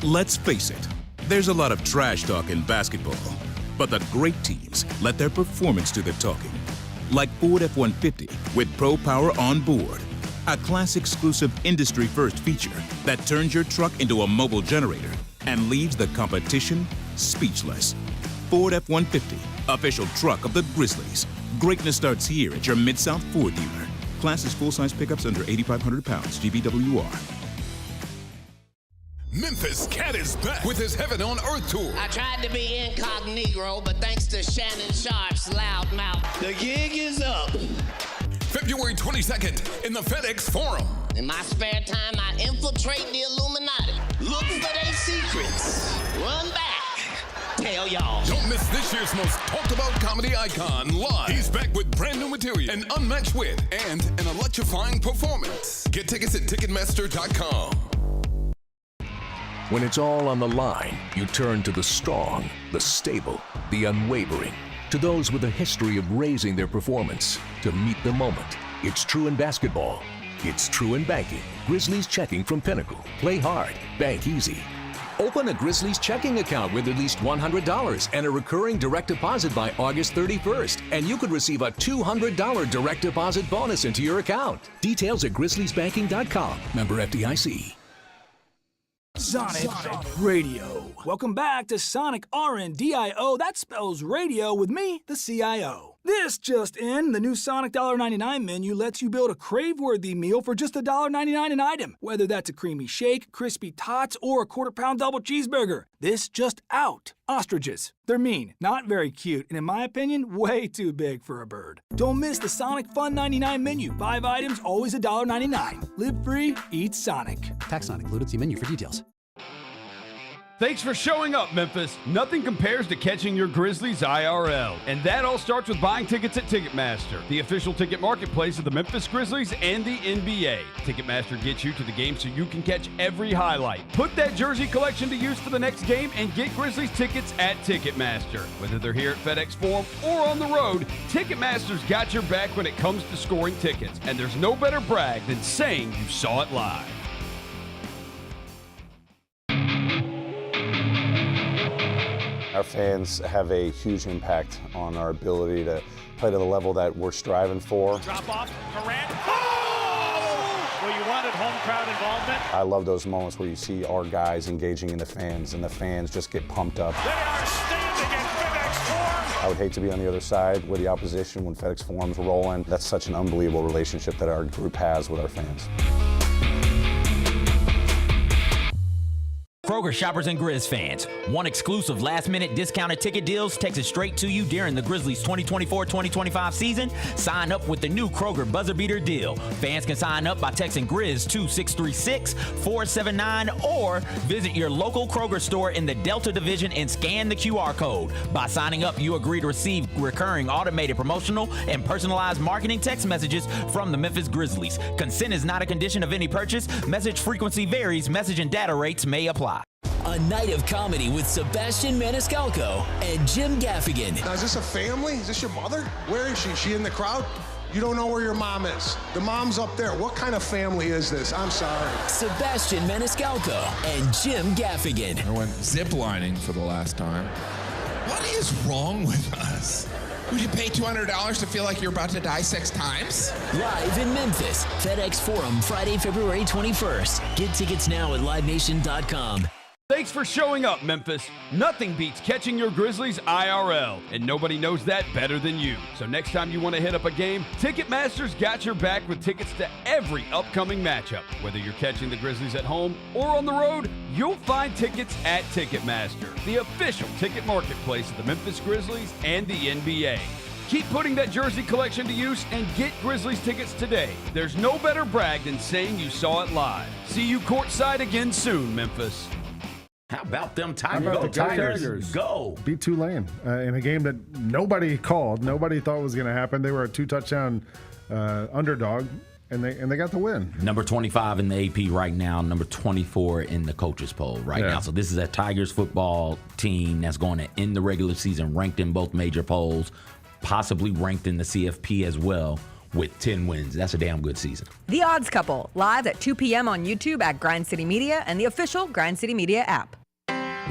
Let's face it, there's a lot of trash talk in basketball, but the great teams let their performance do the talking. Like Ford F-150 with Pro Power on board, a class-exclusive industry-first feature that turns your truck into a mobile generator and leaves the competition speechless. Ford F-150, official truck of the Grizzlies. Greatness starts here at your Mid-South Ford dealer. Class is full-size pickups under 8,500 pounds, GVWR. Memphis Cat is back with his Heaven on Earth tour. I tried to be incognito, but thanks to Shannon Sharp's loud mouth, the gig is up. February 22nd in the FedEx Forum. In my spare time, I infiltrate the Illuminati. Look for their secrets. Run back. Tell y'all. Don't miss this year's most talked about comedy icon live. He's back with brand new material, an unmatched wit, and an electrifying performance. Get tickets at Ticketmaster.com. When it's all on the line, you turn to the strong, the stable, the unwavering. To those with a history of raising their performance to meet the moment. It's true in basketball. It's true in banking. Grizzlies checking from Pinnacle. Play hard. Bank easy. Open a Grizzlies checking account with at least $100 and a recurring direct deposit by August 31st. And you could receive a $200 direct deposit bonus into your account. Details at grizzliesbanking.com. Member FDIC. Sonic Radio. Welcome back to Sonic RNDIO. That spells radio with me, the CIO. This just in, the new Sonic $1.99 menu lets you build a crave-worthy meal for just $1.99 an item. Whether that's a creamy shake, crispy tots, or a quarter-pound double cheeseburger. This just out. Ostriches. They're mean, not very cute, and in my opinion, way too big for a bird. Don't miss the Sonic Fun 99 menu. 5 items, always $1.99. Live free, eat Sonic. Tax not included. See menu for details. Thanks for showing up, Memphis. Nothing compares to catching your Grizzlies IRL. And that all starts with buying tickets at Ticketmaster, the official ticket marketplace of the Memphis Grizzlies and the NBA. Ticketmaster gets you to the game so you can catch every highlight. Put that jersey collection to use for the next game and get Grizzlies tickets at Ticketmaster. Whether they're here at FedEx Forum or on the road, Ticketmaster's got your back when it comes to scoring tickets. And there's no better brag than saying you saw it live. Our fans have a huge impact on our ability to play to the level that we're striving for. Drop off, Durant. Oh! Well, you wanted home crowd involvement. I love those moments where you see our guys engaging in the fans, and the fans just get pumped up. They are standing in FedEx Forum. I would hate to be on the other side with the opposition when FedEx Forum's rolling. That's such an unbelievable relationship that our group has with our fans. Kroger shoppers and Grizz fans, one exclusive last-minute discounted ticket deals texted straight to you during the Grizzlies 2024-2025 season. Sign up with the new Kroger Buzzer Beater deal. Fans can sign up by texting Grizz to 636-479 or visit your local Kroger store in the Delta Division and scan the QR code. By signing up, you agree to receive recurring automated promotional and personalized marketing text messages from the Memphis Grizzlies. Consent is not a condition of any purchase. Message frequency varies. Message and data rates may apply. A night of comedy with Sebastian Maniscalco and Jim Gaffigan. Now, is this a family? Is this your mother? Where is she? Is she in the crowd? You don't know where your mom is. The mom's up there. What kind of family is this? I'm sorry. Sebastian Maniscalco and Jim Gaffigan. I went ziplining for the last time. What is wrong with us? Would you pay $200 to feel like you're about to die 6 times? Live in Memphis, FedEx Forum, Friday, February 21st. Get tickets now at livenation.com. Thanks for showing up, Memphis. Nothing beats catching your Grizzlies IRL, and nobody knows that better than you. So next time you want to hit up a game, Ticketmaster's got your back with tickets to every upcoming matchup. Whether you're catching the Grizzlies at home or on the road, you'll find tickets at Ticketmaster, the official ticket marketplace of the Memphis Grizzlies and the NBA. Keep putting that jersey collection to use and get Grizzlies tickets today. There's no better brag than saying you saw it live. See you courtside again soon, Memphis. How about them Tigers? How about Go the Tigers. Go. Beat Tulane in a game that nobody called. Nobody thought was going to happen. They were a 2-touchdown underdog, and they got the win. Number 25 in the AP right now, number 24 in the coaches poll right now. So this is a Tigers football team that's going to end the regular season ranked in both major polls, possibly ranked in the CFP as well, with 10 wins. That's a damn good season. The Odds Couple, live at 2 p.m. on YouTube at Grind City Media and the official Grind City Media app.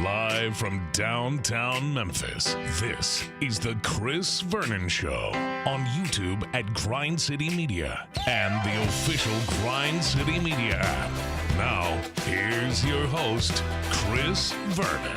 Live from downtown Memphis, this is the Chris Vernon Show on YouTube at Grind City Media and the official Grind City Media app. Now, here's your host, Chris Vernon.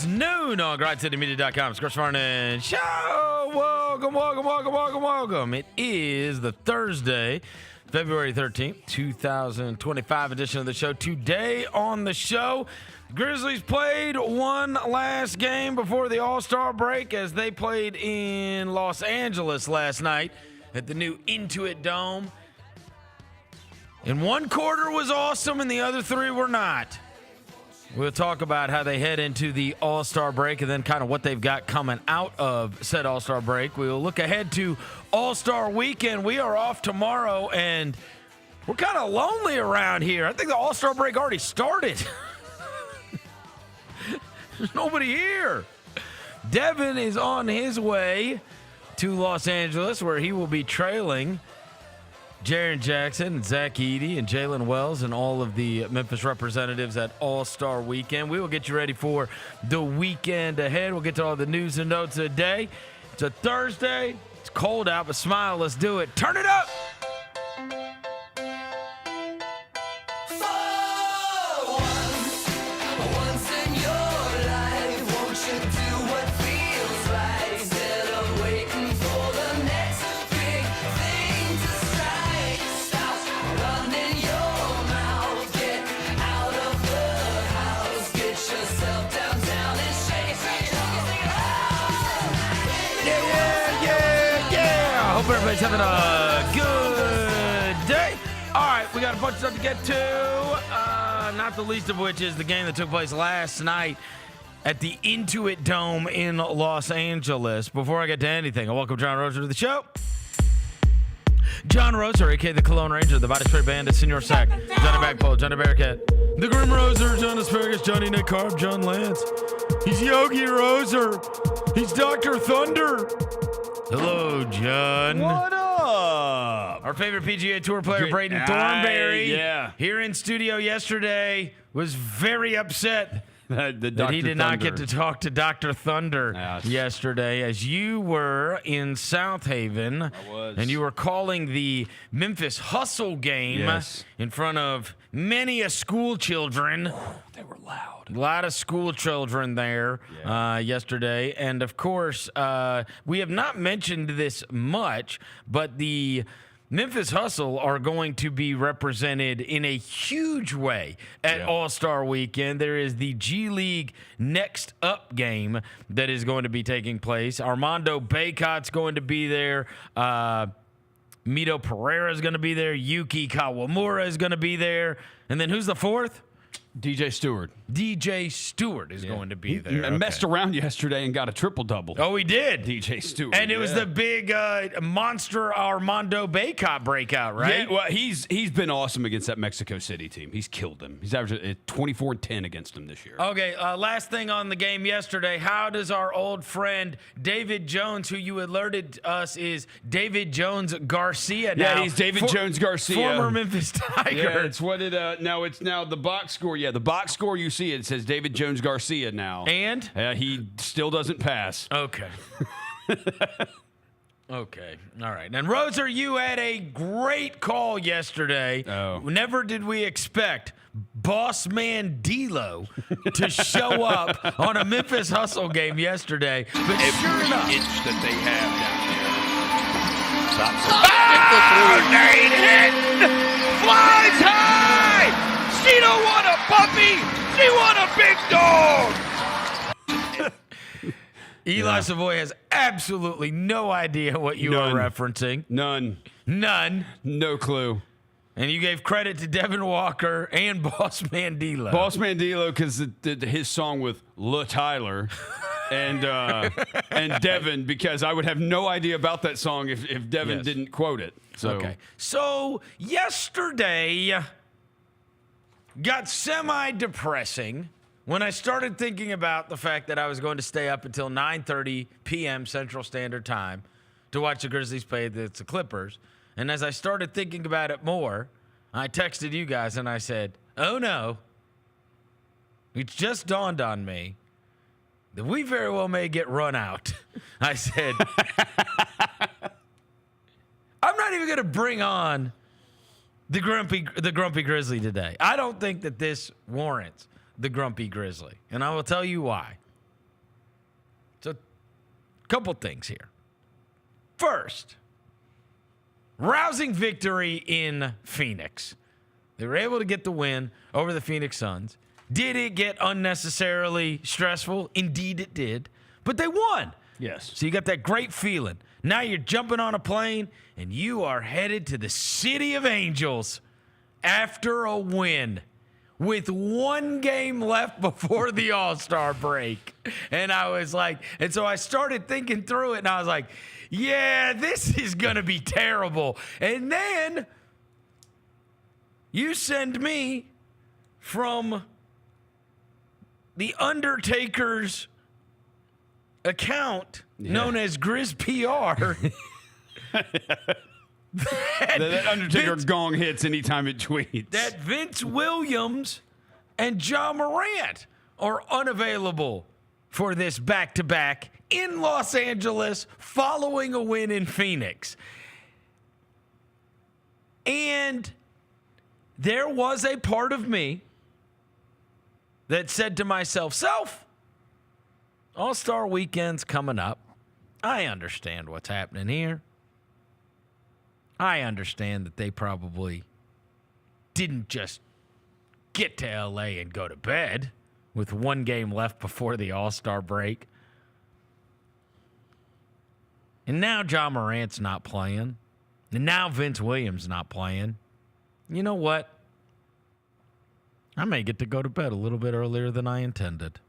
Noon on GrindCityMedia.com. It's Chris Vernon Show. Welcome. It is the Thursday, February 13th, 2025 edition of the show. Today on the show, Grizzlies played one last game before the All-Star break as they played in Los Angeles last night at the new Intuit Dome. And one quarter was awesome and the other three were not. We'll talk about how they head into the All-Star break and then kind of what they've got coming out of said All-Star break. We'll look ahead to All-Star weekend. We are off tomorrow, and we're kind of lonely around here. I think the All-Star break already started. There's nobody here. Devin is on his way to Los Angeles, where he will be trailing Jaren Jackson, Zach Edey, and Jalen Wells, and all of the Memphis representatives at All-Star Weekend. We will get you ready for the weekend ahead. We'll get to all the news and notes of the day. It's a Thursday. It's cold out, but smile. Let's do it. Turn it up. Everybody's having a good day. All right, we got a bunch of stuff to get to, not the least of which is the game that took place last night at the Intuit Dome in Los Angeles. Before I get to anything, I welcome John Roser to the show. John Roser, a.k.a. the Cologne Ranger, the Body Spray Bandit, Senior Sack, Johnny Backpole, Johnny Bearcat, the Grim Roser, John Asparagus, Johnny Nick Carb, John Lance. He's Yogi Roser. He's Dr. Thunder. Hello, John. What up? Our favorite PGA Tour player, Braden Thornberry, here in studio yesterday, was very upset that he did not get to talk to Dr. Thunder yesterday, as you were in South Haven. I was. And you were calling the Memphis Hustle game in front of many school children. They were loud. A lot of school children there yesterday. And, of course, we have not mentioned this much, but the Memphis Hustle are going to be represented in a huge way at All-Star Weekend. There is the G League Next Up game that is going to be taking place. Armando Bacot's going to be there. Mito Pereira is going to be there. Yuki Kawamura is going to be there. And then who's the fourth? DJ Stewart. DJ Stewart is going to be there. He messed around yesterday and got a triple-double. Oh, he did? DJ Stewart. And it was the big monster Armando Bacot breakout, right? Yeah, well, he's been awesome against that Mexico City team. He's killed them. He's averaged 24-10 against them this year. Okay, last thing on the game yesterday. How does our old friend David Jones, who you alerted us is David Jones Garcia now? Yeah, he's David Jones Garcia. Former Memphis Tiger. Yeah, it's what it, it's now the box score. Yeah, the box score you see, it says David Jones Garcia now. And? He still doesn't pass. Okay. Okay. All right. And Roser, you had a great call yesterday. Oh. Never did we expect Boss Man D-Lo to show up on a Memphis Hustle game yesterday. But sure enough, inch that they have down there. Flies high! She don't want a puppy! She want a big dog! Eli Savoy has absolutely no idea what you are referencing. None. No clue. And you gave credit to Devin Walker and Boss Man D-Lo. Boss Man D-Lo, because his song with La Tyler. and Devin, because I would have no idea about that song if Devin didn't quote it. So. Okay. So yesterday got semi-depressing when I started thinking about the fact that I was going to stay up until 9:30 p.m. Central Standard Time to watch the Grizzlies play the Clippers. And as I started thinking about it more, I texted you guys and I said, oh no, it just dawned on me that we very well may get run out. I said, I'm not even going to bring on the grumpy Grizzly today. I don't think that this warrants the grumpy Grizzly, and I will tell you why. So, a couple things here. First, rousing victory in Phoenix. They were able to get the win over the Phoenix Suns. Did it get unnecessarily stressful? Indeed it did. But they won. Yes. So you got that great feeling. Now you're jumping on a plane, and you are headed to the City of Angels after a win with one game left before the All-Star break. And I was like, and so I started thinking through it, and I was like, yeah, this is going to be terrible. And then you send me from the Undertaker's account known as Grizz PR. that Undertaker gong hits anytime it tweets. That Vince Williams and Ja Morant are unavailable for this back-to-back in Los Angeles following a win in Phoenix. And there was a part of me that said to myself, All-Star Weekend's coming up. I understand what's happening here. I understand that they probably didn't just get to L.A. and go to bed with one game left before the All-Star break. And now Ja Morant's not playing. And now Vince Williams not playing. You know what? I may get to go to bed a little bit earlier than I intended.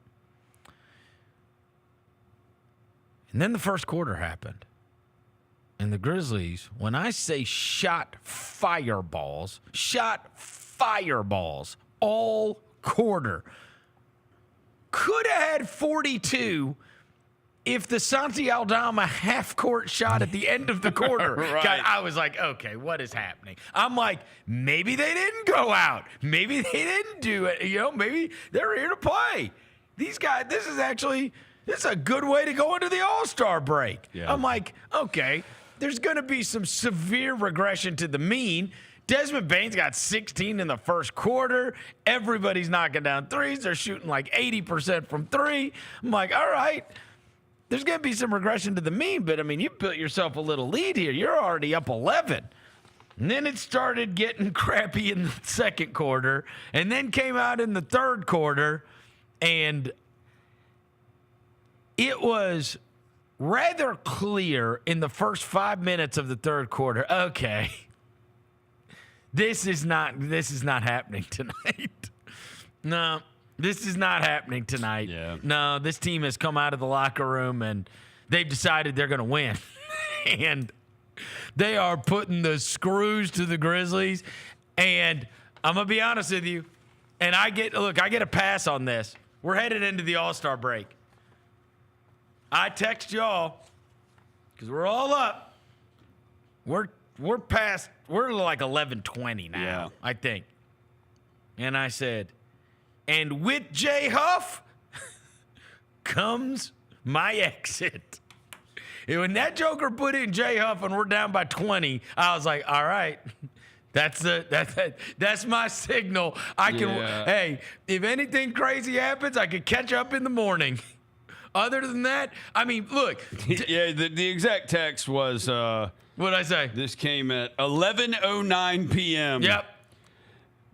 And then the first quarter happened. And the Grizzlies, when I say shot fireballs all quarter, could have had 42 if the Santi Aldama half-court shot at the end of the quarter. Right. God, I was like, okay, what is happening? I'm like, maybe they didn't go out. Maybe they didn't do it. You know, maybe they're here to play. These guys, this is a good way to go into the All-Star break. Yeah. I'm like, okay, there's going to be some severe regression to the mean. Desmond Bane's got 16 in the first quarter. Everybody's knocking down threes. They're shooting like 80% from three. I'm like, all right, there's going to be some regression to the mean, but, I mean, you built yourself a little lead here. You're already up 11. And then it started getting crappy in the second quarter, and then came out in the third quarter, and it was rather clear in the first 5 minutes of the third quarter, okay, this is not happening tonight. No, this is not happening tonight. Yeah. No, this team has come out of the locker room and they've decided they're going to win. And they are putting the screws to the Grizzlies. And I'm going to be honest with you, and I get a pass on this. We're headed into the All-Star break. I text y'all because we're all up. We're like 11:20 now, yeah. I think. And I said, and with J Huff comes my exit. And when that Joker put in J Huff and we're down by 20, I was like, all right. That's my signal. Hey, if anything crazy happens, I could catch up in the morning. Other than that, I mean, look. Yeah, the exact text was, what did I say? This came at 11:09 p.m. Yep.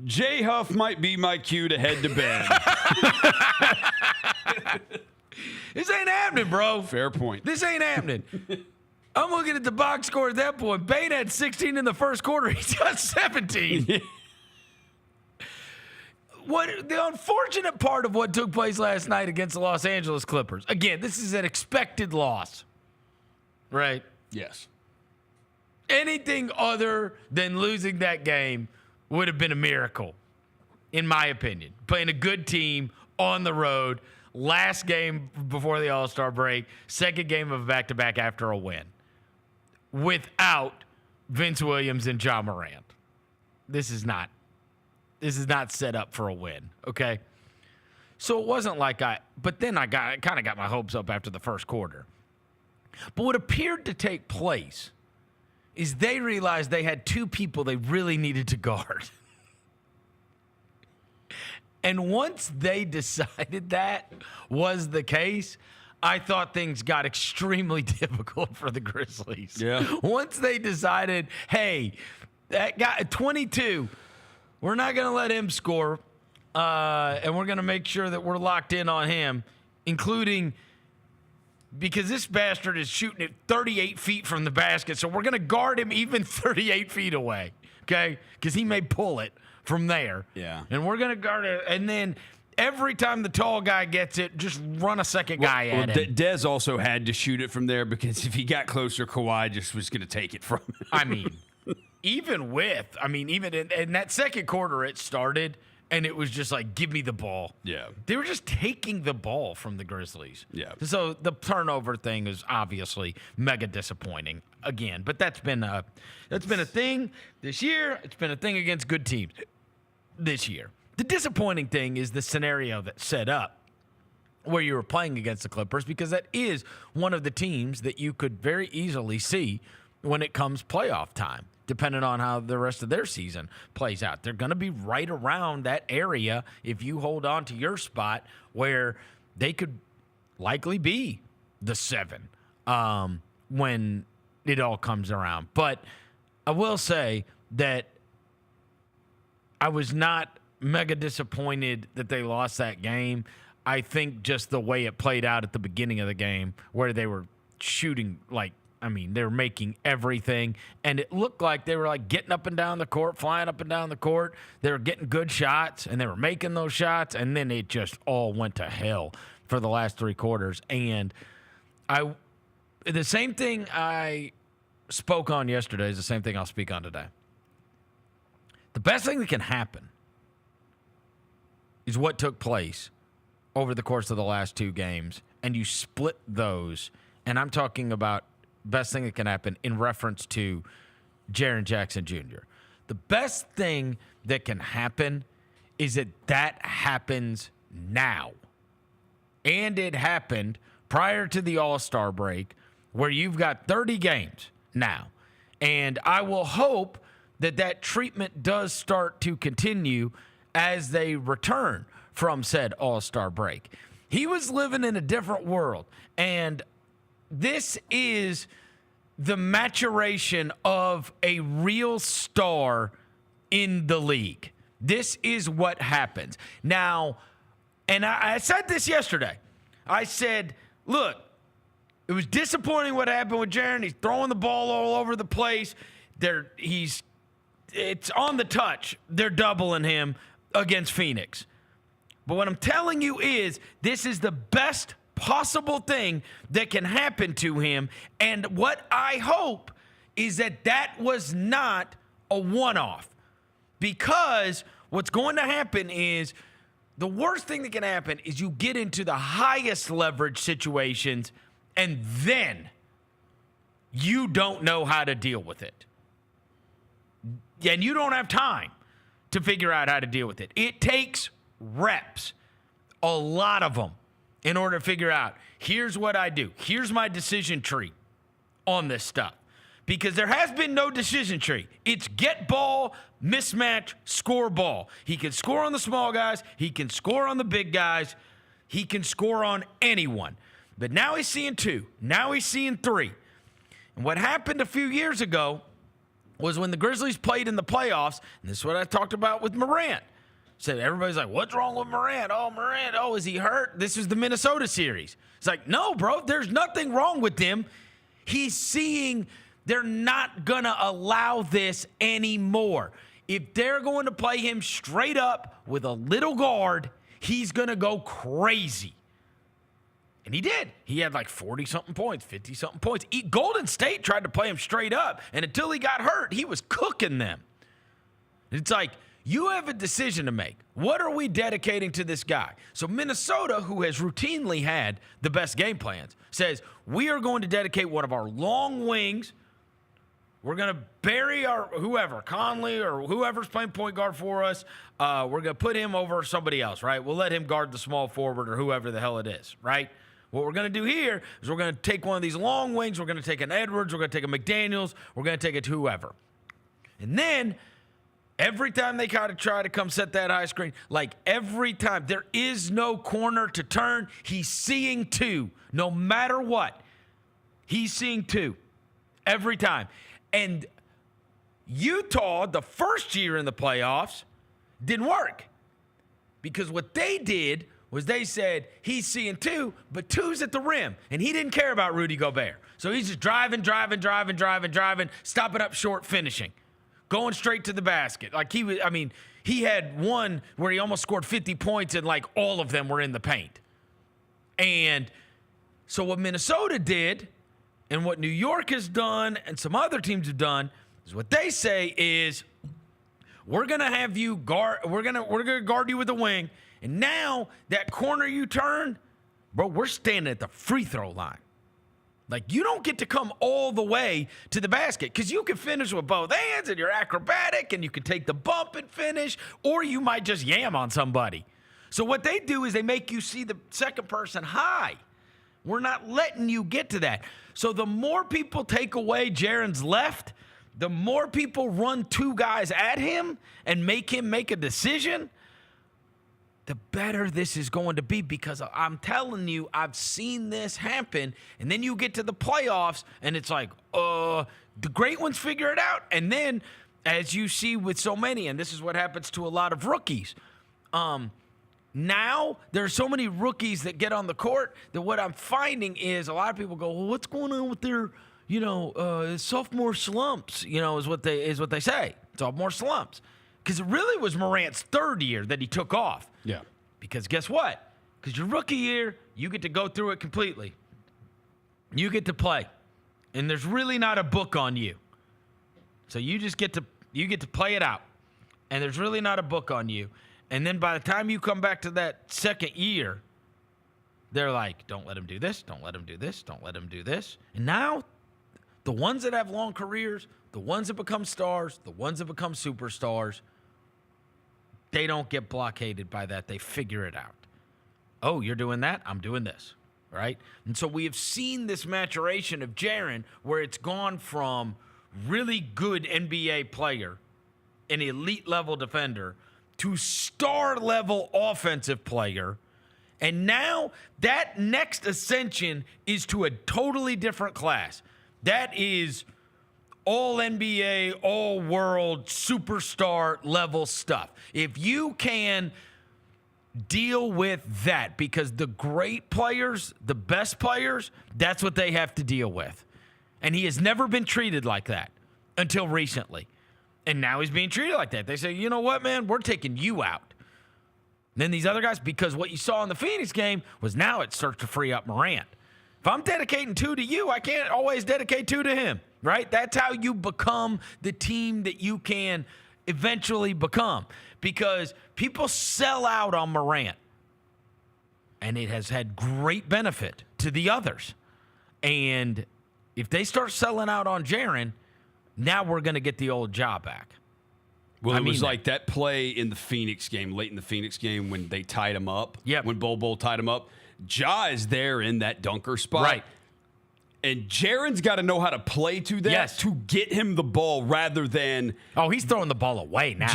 J Huff might be my cue to head to bed. This ain't happening, bro. Fair point. This ain't happening. I'm looking at the box score at that point. Bane had 16 in the first quarter. He's got 17. the unfortunate part of what took place last night against the Los Angeles Clippers, again, this is an expected loss, right? Yes. Anything other than losing that game would have been a miracle, in my opinion. Playing a good team on the road, last game before the All-Star break, second game of a back-to-back after a win, without Vince Williams and Ja Morant. This is not set up for a win, okay? So it wasn't like but then I kind of got my hopes up after the first quarter. But what appeared to take place is they realized they had two people they really needed to guard. And once they decided that was the case, I thought things got extremely difficult for the Grizzlies. Yeah. Once they decided, hey, that guy, 22, we're not going to let him score, and we're going to make sure that we're locked in on him, including because this bastard is shooting it 38 feet from the basket, so we're going to guard him even 38 feet away, okay? Because he may pull it from there. Yeah. And we're going to guard it, and then every time the tall guy gets it, just run a second guy at him. Dez also had to shoot it from there because if he got closer, Kawhi just was going to take it from him. I mean, even in that second quarter, it started, and it was just like, give me the ball. Yeah. They were just taking the ball from the Grizzlies. Yeah. So the turnover thing is obviously mega disappointing again, but that's been a thing this year. It's been a thing against good teams this year. The disappointing thing is the scenario that's set up where you were playing against the Clippers, because that is one of the teams that you could very easily see when it comes playoff time, depending on how the rest of their season plays out. They're going to be right around that area if you hold on to your spot where they could likely be the 7 when it all comes around. But I will say that I was not mega disappointed that they lost that game. I think just the way it played out at the beginning of the game, where they were shooting they were making everything, and it looked like they were getting up and down the court, flying up and down the court. They were getting good shots, and they were making those shots, and then it just all went to hell for the last 3 quarters. And the same thing I spoke on yesterday is the same thing I'll speak on today. The best thing that can happen is what took place over the course of the last 2 games, and you split those, and I'm talking about best thing that can happen in reference to Jaren Jackson Jr. The best thing that can happen is that happens now. And it happened prior to the All-Star break, where you've got 30 games now. And I will hope that treatment does start to continue as they return from said All-Star break. He was living in a different world, and this is the maturation of a real star in the league. This is what happens. Now, and I said this yesterday. I said, look, it was disappointing what happened with Jaren. He's throwing the ball all over the place. It's on the touch. They're doubling him against Phoenix. But what I'm telling you is this is the best possible thing that can happen to him. And what I hope is that was not a one-off. Because what's going to happen is the worst thing that can happen is you get into the highest leverage situations and then you don't know how to deal with it. And you don't have time to figure out how to deal with it. It takes reps, a lot of them, in order to figure out, here's what I do. Here's my decision tree on this stuff. Because there has been no decision tree. It's get ball, mismatch, score ball. He can score on the small guys. He can score on the big guys. He can score on anyone. But now he's seeing 2. Now he's seeing 3. And what happened a few years ago was when the Grizzlies played in the playoffs, and this is what I talked about with Morant. Said everybody's like, what's wrong with Morant? Oh, is he hurt? This is the Minnesota series. It's like, no, bro, there's nothing wrong with him. He's seeing they're not going to allow this anymore. if they're going to play him straight up with a little guard, he's going to go crazy. And he did. He had like 40-something points, 50-something points. Golden State tried to play him straight up, and until he got hurt, he was cooking them. It's like, you have a decision to make. What are we dedicating to this guy? So Minnesota, who has routinely had the best game plans, says, we are going to dedicate one of our long wings. We're going to bury our whoever, Conley or whoever's playing point guard for us. We're going to put him over somebody else, right? We'll let him guard the small forward or whoever the hell it is, right? What we're going to do here is we're going to take one of these long wings. We're going to take an Edwards. We're going to take a McDaniels. We're going to take it to whoever. And then every time they kind of try to come set that high screen, like every time, there is no corner to turn. He's seeing two, no matter what. He's seeing two every time. And Utah, the first year in the playoffs, didn't work. Because what they did was they said, he's seeing two, but two's at the rim. And he didn't care about Rudy Gobert. So he's just driving, stopping up short, finishing. Going straight to the basket. Like he had one where he almost scored 50 points and like all of them were in the paint. And so what Minnesota did and what New York has done and some other teams have done is what they say is, we're going to have you guard, we're going to guard you with a wing. And now that corner you turn, bro, we're standing at the free throw line. Like, you don't get to come all the way to the basket because you can finish with both hands and you're acrobatic and you can take the bump and finish, or you might just yam on somebody. So what they do is they make you see the second person high. We're not letting you get to that. So the more people take away Jaren's left, the more people run two guys at him and make him make a decision, the better this is going to be, because I'm telling you, I've seen this happen. And then you get to the playoffs and it's like, the great ones figure it out. And then, as you see with so many, and this is what happens to a lot of rookies, now there are so many rookies that get on the court that what I'm finding is a lot of people go, well, what's going on with their, sophomore slumps, is what they say. Sophomore slumps. Because it really was Morant's third year that he took off. Yeah. Because guess what? Because your rookie year, you get to go through it completely. You get to play. And there's really not a book on you. So you just get to play it out. And there's really not a book on you. And then by the time you come back to that second year, they're like, don't let him do this, don't let him do this, don't let him do this. And now, the ones that have long careers, the ones that become stars, the ones that become superstars, they don't get blockaded by that. They figure it out. Oh, you're doing that? I'm doing this, right? And so we have seen this maturation of Jaren where it's gone from really good NBA player, an elite level defender, to star level offensive player. And now that next ascension is to a totally different class. That is all NBA, all world, superstar level stuff. If you can deal with that, because the great players, the best players, that's what they have to deal with. And he has never been treated like that until recently. And now he's being treated like that. They say, you know what, man, we're taking you out. And then these other guys, because what you saw in the Phoenix game was now it starts to free up Morant. If I'm dedicating 2 to you, I can't always dedicate 2 to him, right? That's how you become the team that you can eventually become, because people sell out on Morant, and it has had great benefit to the others. And if they start selling out on Jaren, now we're going to get the old job back. Well, it was like that play in the Phoenix game, late in the Phoenix game when they tied him up. Yeah. When Bol tied him up. Ja is there in that dunker spot. Right. And Jaren's got to know how to play to that to get him the ball rather than... Oh, he's throwing the ball away now.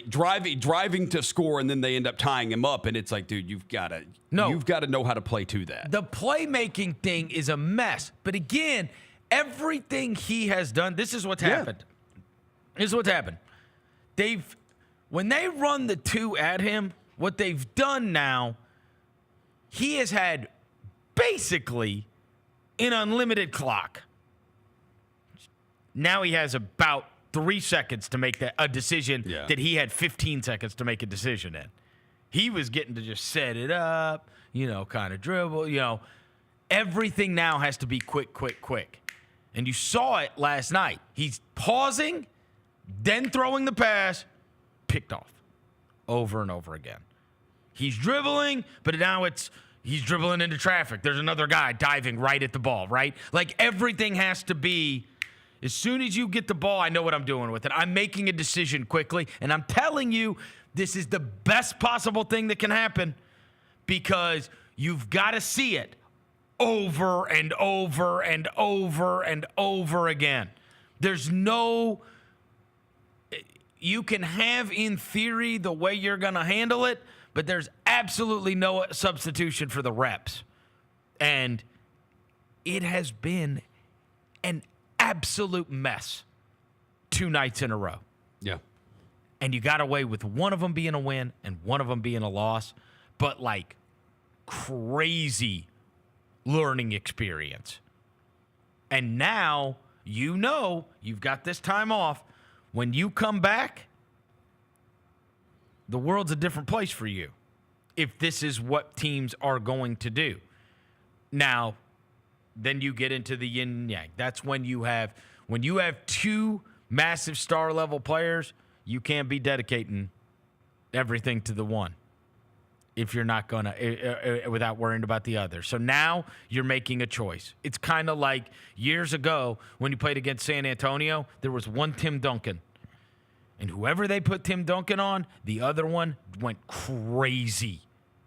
Driving to score, and then they end up tying him up. And it's like, dude, you've got to know how to play to that. The playmaking thing is a mess. But again, everything he has done, this is what's happened. This is what's happened. When they run the 2 at him, what they've done now, he has had basically an unlimited clock. Now he has about 3 seconds to make a decision that he had 15 seconds to make a decision in. He was getting to just set it up, kind of dribble, Everything now has to be quick, quick, quick. And you saw it last night. He's pausing, then throwing the pass, picked off over and over again. He's dribbling, but now he's dribbling into traffic. There's another guy diving right at the ball, right? Like everything has to be, as soon as you get the ball, I know what I'm doing with it. I'm making a decision quickly, and I'm telling you, this is the best possible thing that can happen because you've got to see it over and over and over and over again. You can have in theory the way you're going to handle it, but there's absolutely no substitution for the reps. And it has been an absolute mess 2 nights in a row. Yeah. And you got away with one of them being a win and one of them being a loss, but like crazy learning experience. And now you've got this time off. When you come back, the world's a different place for you if this is what teams are going to do. Now, then you get into the yin and yang. That's when you have 2 massive star level players, you can't be dedicating everything to the one if you're not going to, without worrying about the other. So now you're making a choice. It's kind of like years ago when you played against San Antonio, there was one Tim Duncan. And whoever they put Tim Duncan on, the other one went crazy.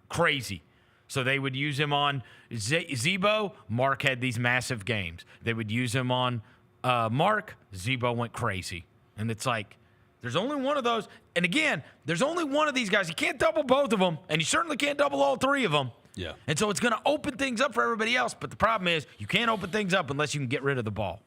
Crazy. So they would use him on Zebo. Mark had these massive games. They would use him on Mark. Zebo went crazy. And it's like, there's only one of those. And again, there's only one of these guys. You can't double both of them, and you certainly can't double all 3 of them. Yeah. And so it's going to open things up for everybody else. But the problem is you can't open things up unless you can get rid of the ball,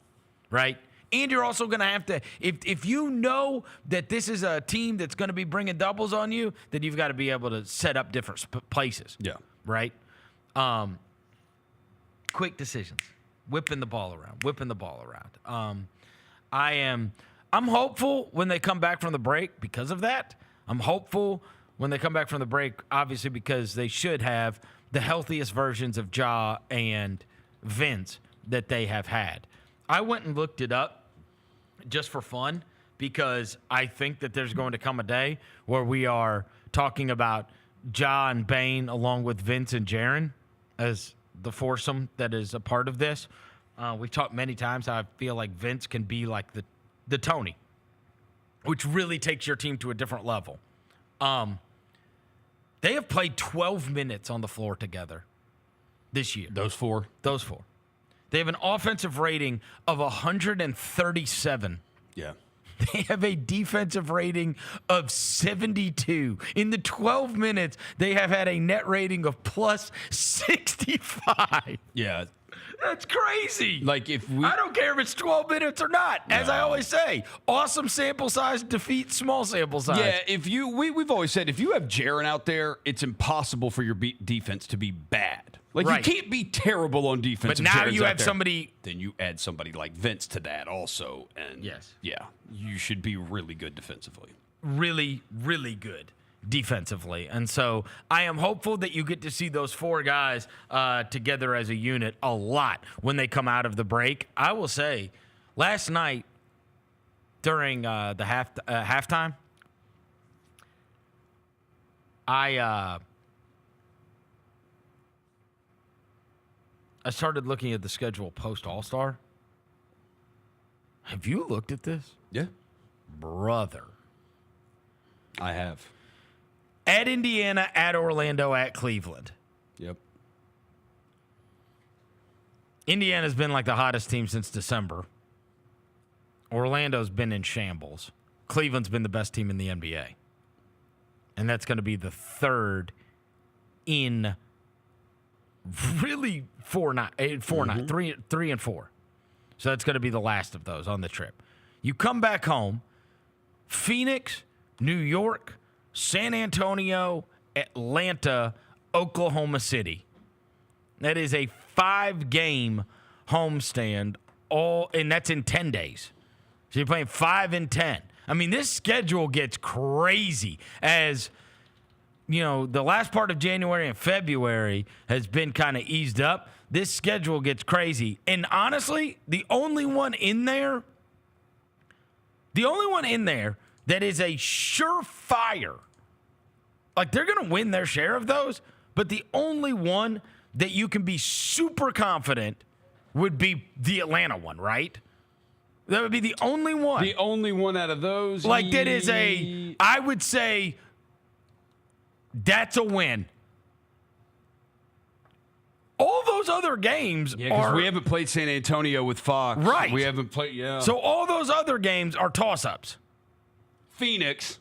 right? And you're also going to have to, if you know that this is a team that's going to be bringing doubles on you, then you've got to be able to set up different places. Yeah. Right? Quick decisions. Whipping the ball around. I'm hopeful when they come back from the break because of that. I'm hopeful when they come back from the break, obviously, because they should have the healthiest versions of Ja and Vince that they have had. I went and looked it up just for fun because I think that there's going to come a day where we are talking about Ja and Bane along with Vince and Jaren as the foursome that is a part of this. We've talked many times how I feel like Vince can be like the Tony, which really takes your team to a different level. They have played 12 minutes on the floor together this year. Those four. They have an offensive rating of 137. Yeah. They have a defensive rating of 72. In the 12 minutes, they have had a net rating of plus 65. Yeah. That's crazy. Like I don't care if it's 12 minutes or not. As I always say, awesome sample size defeats small sample size. Yeah, we've always said if you have Jaren out there, it's impossible for your defense to be bad. Like you can't be terrible on defense. But now you have somebody. Then you add somebody like Vince to that also, and you should be really good defensively. Really, really good defensively. And so I am hopeful that you get to see those 4 guys together as a unit a lot when they come out of the break. I will say, last night during the halftime, I started looking at the schedule post All-Star. Have you looked at this? Yeah. Brother. I have. At Indiana, at Orlando, at Cleveland. Yep. Indiana's been like the hottest team since December. Orlando's been in shambles. Cleveland's been the best team in the NBA. And that's going to be the 3rd in really 4 nights, 3 and 4. So that's going to be the last of those on the trip. You come back home, Phoenix, New York, San Antonio, Atlanta, Oklahoma City. That is a 5-game homestand, and that's in 10 days. So you're playing 5 and 10. I mean, this schedule gets crazy as, the last part of January and February has been kind of eased up. This schedule gets crazy. And honestly, the only one in there that is a surefire, like they're going to win their share of those, but the only one that you can be super confident would be the Atlanta one, right? That would be the only one. The only one out of those. Like that is I would say that's a win. All those other games because we haven't played San Antonio with Fox. Right. We haven't played, So all those other games are toss-ups. Phoenix.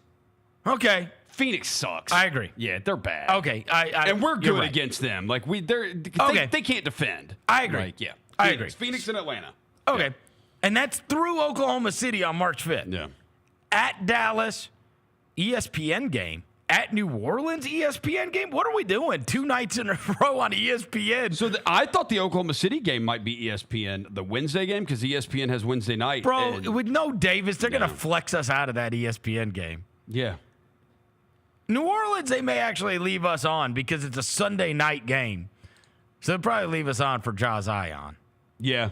Okay. Phoenix sucks. I agree. Yeah, they're bad. Okay. And we're good right. against them. Like, they can't defend. I agree. Like, yeah. I agree. Phoenix and Atlanta. Okay. Yeah. And that's through Oklahoma City on March 5th. Yeah. At Dallas, ESPN game. At New Orleans, ESPN game? What are we doing? 2 nights in a row on ESPN. So I thought the Oklahoma City game might be ESPN, the Wednesday game, because ESPN has Wednesday night. Bro, with no Davis, they're going to flex us out of that ESPN game. Yeah. New Orleans, they may actually leave us on because it's a Sunday night game. So they'll probably leave us on for Ja Zion. Yeah.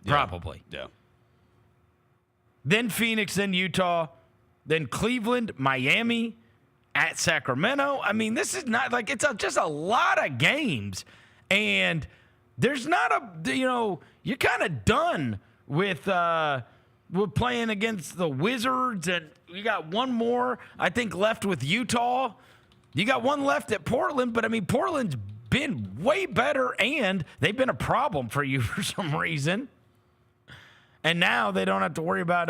Probably. Yeah. Then Phoenix, then Utah, then Cleveland, Miami, at Sacramento. I mean, this is not like just a lot of games. And there's not you're kind of done with playing against the Wizards. And you got one more, I think, left with Utah. You got one left at Portland. But, I mean, Portland's been way better, and they've been a problem for you for some reason. And now they don't have to worry about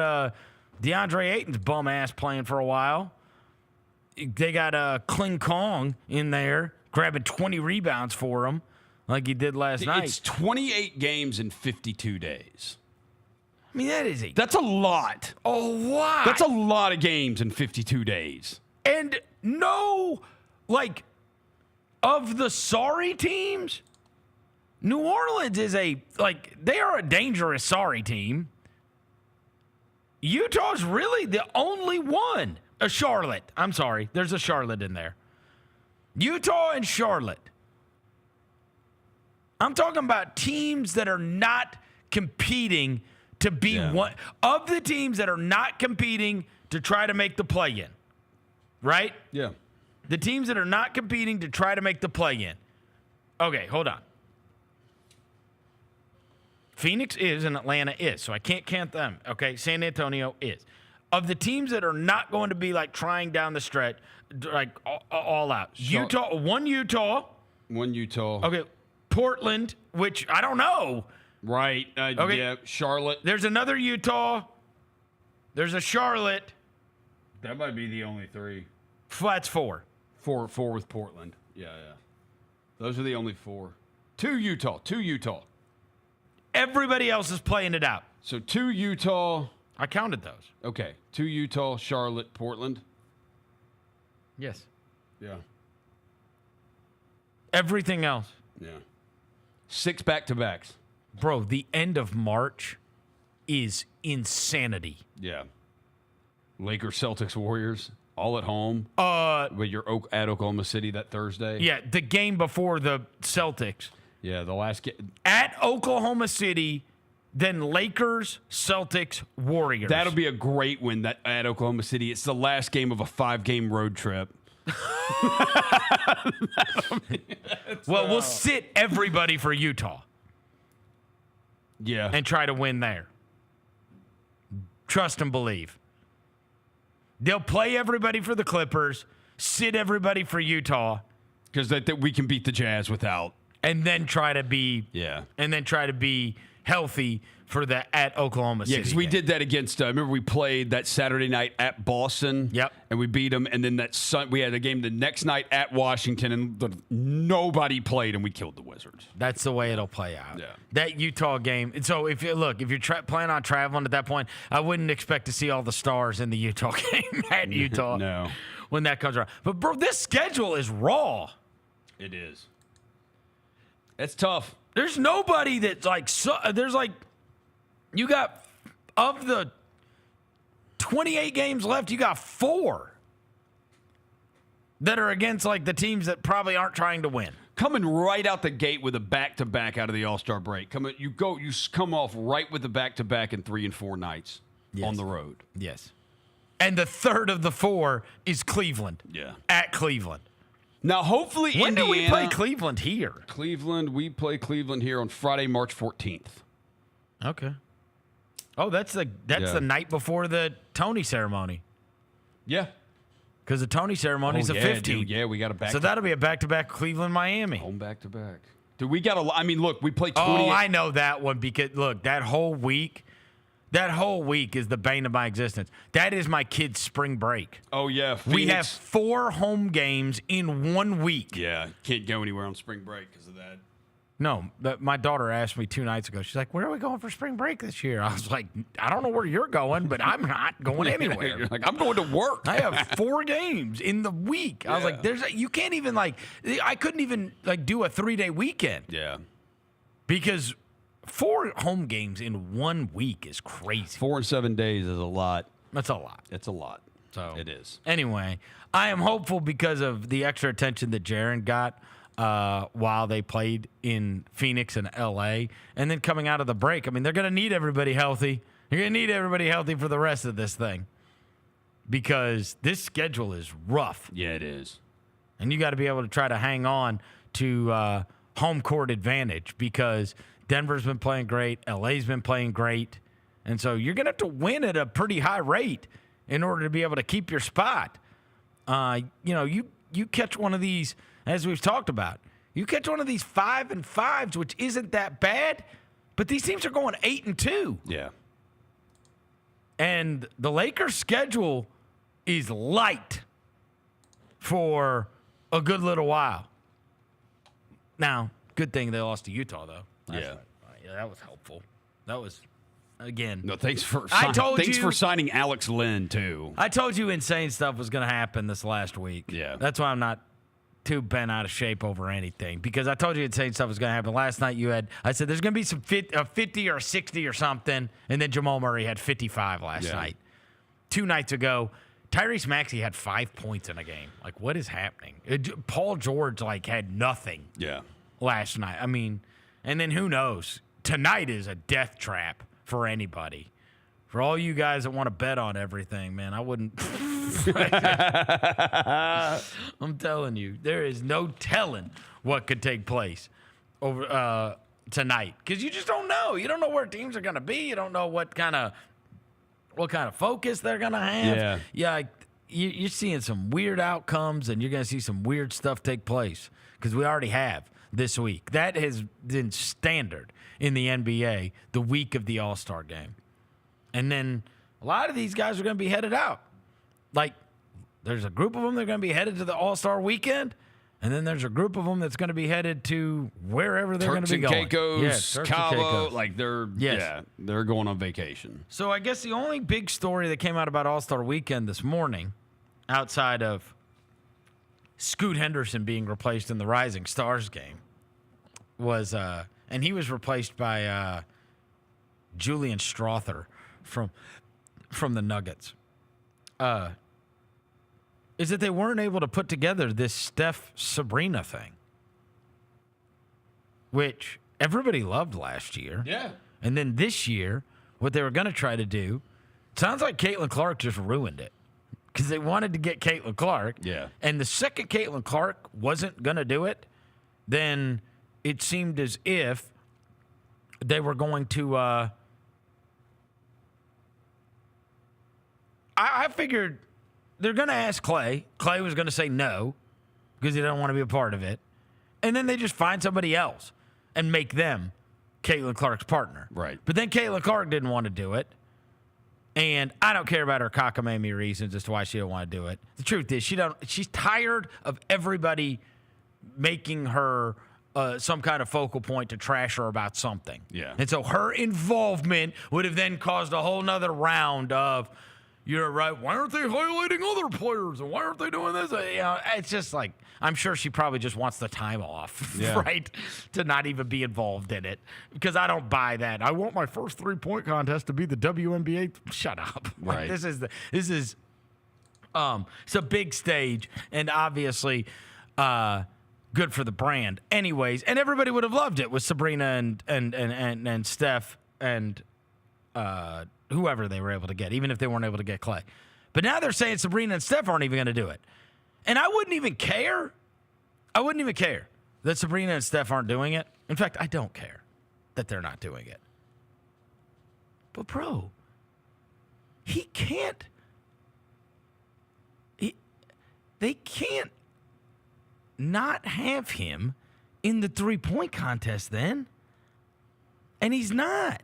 DeAndre Ayton's bum ass playing for a while. They got Kling Kong in there grabbing 20 rebounds for him like he did last night. It's 28 games in 52 days. I mean, that's a lot. A lot. That's a lot of games in 52 days. And of the sorry teams, New Orleans is they are a dangerous sorry team. Utah's really the only one. Charlotte. I'm sorry. There's a Charlotte in there. Utah and Charlotte. I'm talking about teams that are not competing to be one of the teams that are not competing to try to make the play-in. Right? Yeah. The teams that are not competing to try to make the play-in. Okay, hold on. Phoenix is and Atlanta is, so I can't count them. Okay, San Antonio is. Of the teams that are not going to be trying down the stretch, all out. Utah. One Utah. Okay, Portland, which I don't know. Right. Okay. Yeah, Charlotte. There's another Utah. There's a Charlotte. That might be the only 3. That's 4. 4 with Portland. Yeah. Those are the only 4. 2 Utah. Everybody else is playing it out. So 2 Utah. I counted those. Okay. 2 Utah, Charlotte, Portland. Yes. Yeah. Everything else. Yeah. 6 back-to-backs. Bro, the end of March is insanity. Yeah. Lakers, Celtics, Warriors, all at home. But you're at Oklahoma City that Thursday. Yeah, the game before the Celtics. Yeah, the last game. At Oklahoma City, then Lakers, Celtics, Warriors. That'll be a great win at Oklahoma City. It's the last game of a 5-game road trip. We'll sit everybody for Utah. Yeah. And try to win there. Trust and believe. They'll play everybody for the Clippers, sit everybody for Utah. Because we can beat the Jazz without. And then try to be healthy for at Oklahoma City. Yeah, because we did that against. Remember, we played that Saturday night at Boston. Yep, and we beat them. And then we had a game the next night at Washington, and nobody played, and we killed the Wizards. That's the way it'll play out. Yeah, that Utah game. And so if you're planning on traveling at that point, I wouldn't expect to see all the stars in the Utah game at Utah. No, when that comes around. But bro, this schedule is raw. It is. It's tough. There's nobody that's you got of the 28 games left. You got 4 that are against like the teams that probably aren't trying to win. Coming right out the gate with a back-to-back out of the All-Star break. You come off right with the back-to-back in 3 and 4 nights on the road. Yes. And the third of the 4 is Cleveland. Yeah. At Cleveland. Now, hopefully, when Indiana, do we play Cleveland here? We play Cleveland here on Friday, March 14th. Okay. Oh, that's the night before the Tony ceremony. Yeah. Because the Tony ceremony is the 15th. Dude, yeah, we got a back. So that'll be a back-to-back Cleveland-Miami. Home back-to-back. Dude, we got look, we play 20. Oh, I know that one because, look, that whole week is the bane of my existence. That is my kid's spring break. Oh, yeah. Phoenix. We have 4 home games in 1 week. Yeah, can't go anywhere on spring break because of that. No, my daughter asked me 2 nights ago. She's like, where are we going for spring break this year? I was like, I don't know where you're going, but I'm not going anywhere. You're like, I'm going to work. I have 4 games in the week. I was like, you can't even I couldn't even do a 3-day weekend. Yeah. Because 4 home games in 1 week is crazy. 4 and 7 days is a lot. That's a lot. It's a lot. So it is. Anyway, I am hopeful because of the extra attention that Jaren got while they played in Phoenix and L.A. And then coming out of the break, I mean, they're going to need everybody healthy. They're going to need everybody healthy for the rest of this thing because this schedule is rough. Yeah, it is. And you got to be able to try to hang on to home court advantage because Denver's been playing great. L.A.'s been playing great. And so you're going to have to win at a pretty high rate in order to be able to keep your spot. You catch one of these, as we've talked about, you catch one of these 5-5s, which isn't that bad, but these teams are going 8-2. Yeah. And the Lakers' schedule is light for a good little while. Now, good thing they lost to Utah, though. Yeah, that was helpful. That was, again. No, thanks for signing Alex Len, too. I told you insane stuff was going to happen this last week. Yeah. That's why I'm not too bent out of shape over anything, because I told you insane stuff was going to happen. Last night I said there's going to be some 50 or 60 or something, and then Jamal Murray had 55 last night. 2 nights ago, Tyrese Maxey had 5 points in a game. Like, what is happening? Paul George, had nothing last night. I mean, and then who knows? Tonight is a death trap for anybody. For all you guys that want to bet on everything, man, I wouldn't. I'm telling you, there is no telling what could take place over tonight because you just don't know. You don't know where teams are going to be. You don't know what kind of focus they're going to have. You're seeing some weird outcomes, and you're going to see some weird stuff take place because we already have this week. That has been standard in the NBA the week of the All-Star game. And then a lot of these guys are going to be headed out. There's a group of them that are going to be headed to the All-Star weekend, and then there's a group of them that's going to be headed to wherever they're going to be going. Turks and Caicos, Cabo, they're going on vacation. So I guess the only big story that came out about All-Star weekend this morning, outside of Scoot Henderson being replaced in the Rising Stars game, was and he was replaced by Julian Strawther from the Nuggets. Is that they weren't able to put together this Steph Sabrina thing, which everybody loved last year. Yeah. And then this year, what they were going to try to do, sounds like Caitlin Clark just ruined it because they wanted to get Caitlin Clark. Yeah. And the second Caitlin Clark wasn't going to do it, then it seemed as if they were going to I figured they're going to ask Clay. Clay was going to say no because he didn't want to be a part of it. And then they just find somebody else and make them Caitlin Clark's partner. Right. But then Caitlin Clark didn't want to do it. And I don't care about her cockamamie reasons as to why she didn't want to do it. The truth is she's tired of everybody making her some kind of focal point to trash her about something. Yeah. And so her involvement would have then caused a whole nother round of you're right. Why aren't they highlighting other players? And why aren't they doing this? It's just like, I'm sure she probably just wants the time off, right? To not even be involved in it. Because I don't buy that. I want my first 3-point contest to be the WNBA. Shut up. Right. This is it's a big stage, and obviously good for the brand. Anyways, and everybody would have loved it with Sabrina and Steph and whoever they were able to get, even if they weren't able to get Clay. But now they're saying Sabrina and Steph aren't even going to do it. And I wouldn't even care. I wouldn't even care that Sabrina and Steph aren't doing it. In fact, I don't care that they're not doing it. But, bro, they can't not have him in the 3-point contest then. And he's not.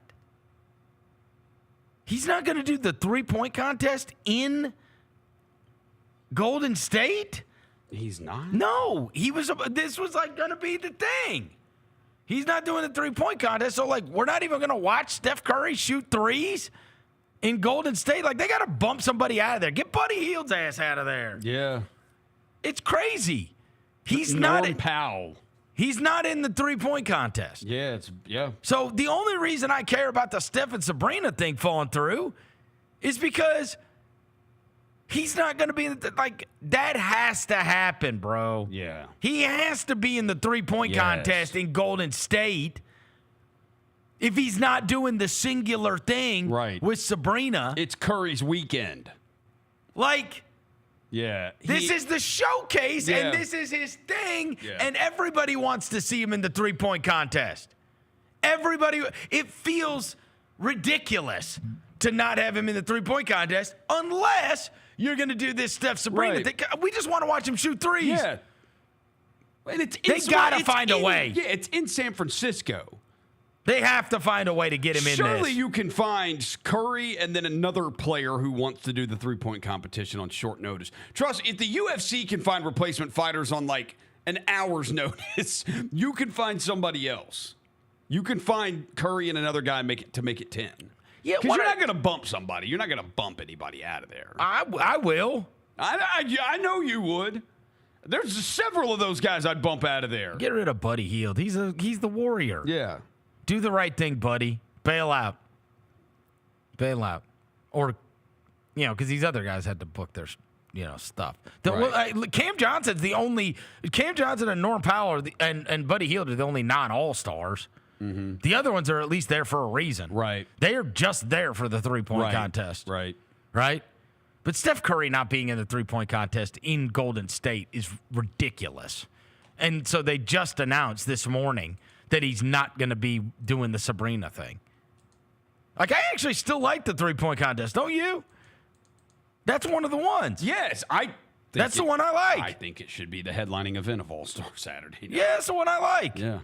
He's not going to do the 3-point contest in Golden State? He's not? No. This was like going to be the thing. He's not doing the 3-point contest. So, like, we're not even going to watch Steph Curry shoot threes in Golden State. Like, they got to bump somebody out of there. Get Buddy Hield's ass out of there. Yeah. It's crazy. He's Norm not. Powell. He's not in the 3-point contest. Yeah, So the only reason I care about the Steph and Sabrina thing falling through is because he's not going to be like, that has to happen, bro. Yeah. He has to be in the 3-point contest in Golden State. If he's not doing the singular thing with Sabrina. It's Curry's weekend. Like, yeah. This is the showcase, and this is his thing, and everybody wants to see him in the 3-point contest. Everybody, it feels ridiculous to not have him in the 3-point contest unless you're going to do this Steph Sabrina thing. We just want to watch him shoot threes. Yeah. And they got to find a way. Yeah, it's in San Francisco. They have to find a way to get him in Surely this. you can find Curry and then another player who wants to do the 3-point competition on short notice. Trust, if the UFC can find replacement fighters on like an hour's notice, you can find somebody else. You can find Curry and another guy make it 10. Yeah, because you're not going to bump somebody. You're not going to bump anybody out of there. I will. I know you would. There's several of those guys I'd bump out of there. Get rid of Buddy Hield. He's the warrior. Yeah. Do the right thing, buddy. Bail out. Or, because these other guys had to book their, stuff. Cam Johnson's the only. Cam Johnson and Norm Powell and Buddy Hield are the only non-all-stars. Mm-hmm. The other ones are at least there for a reason. Right. They are just there for the 3-point contest. Right. But Steph Curry not being in the 3-point contest in Golden State is ridiculous. And so they just announced this morning that he's not going to be doing the Sabrina thing. Like, I actually still like the 3-point contest, don't you? That's one of the ones. Yes, that's the one I like. I think it should be the headlining event of All-Star Saturday night. Yeah, that's the one I like. Yeah.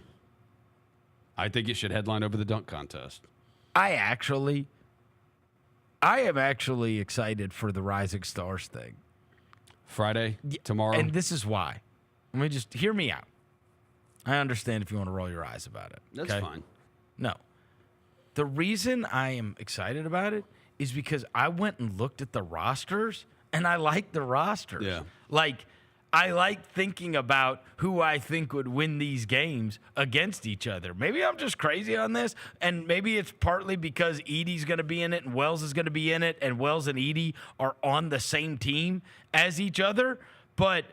I think it should headline over the dunk contest. I am actually excited for the Rising Stars thing. Friday, tomorrow. And this is why. Let me just hear me out. I understand if you want to roll your eyes about it. That's fine. No. The reason I am excited about it is because I went and looked at the rosters, and I like the rosters. Yeah. Like, I like thinking about who I think would win these games against each other. Maybe I'm just crazy on this, and maybe it's partly because Edey's going to be in it and Wells is going to be in it, and Wells and Edey are on the same team as each other. But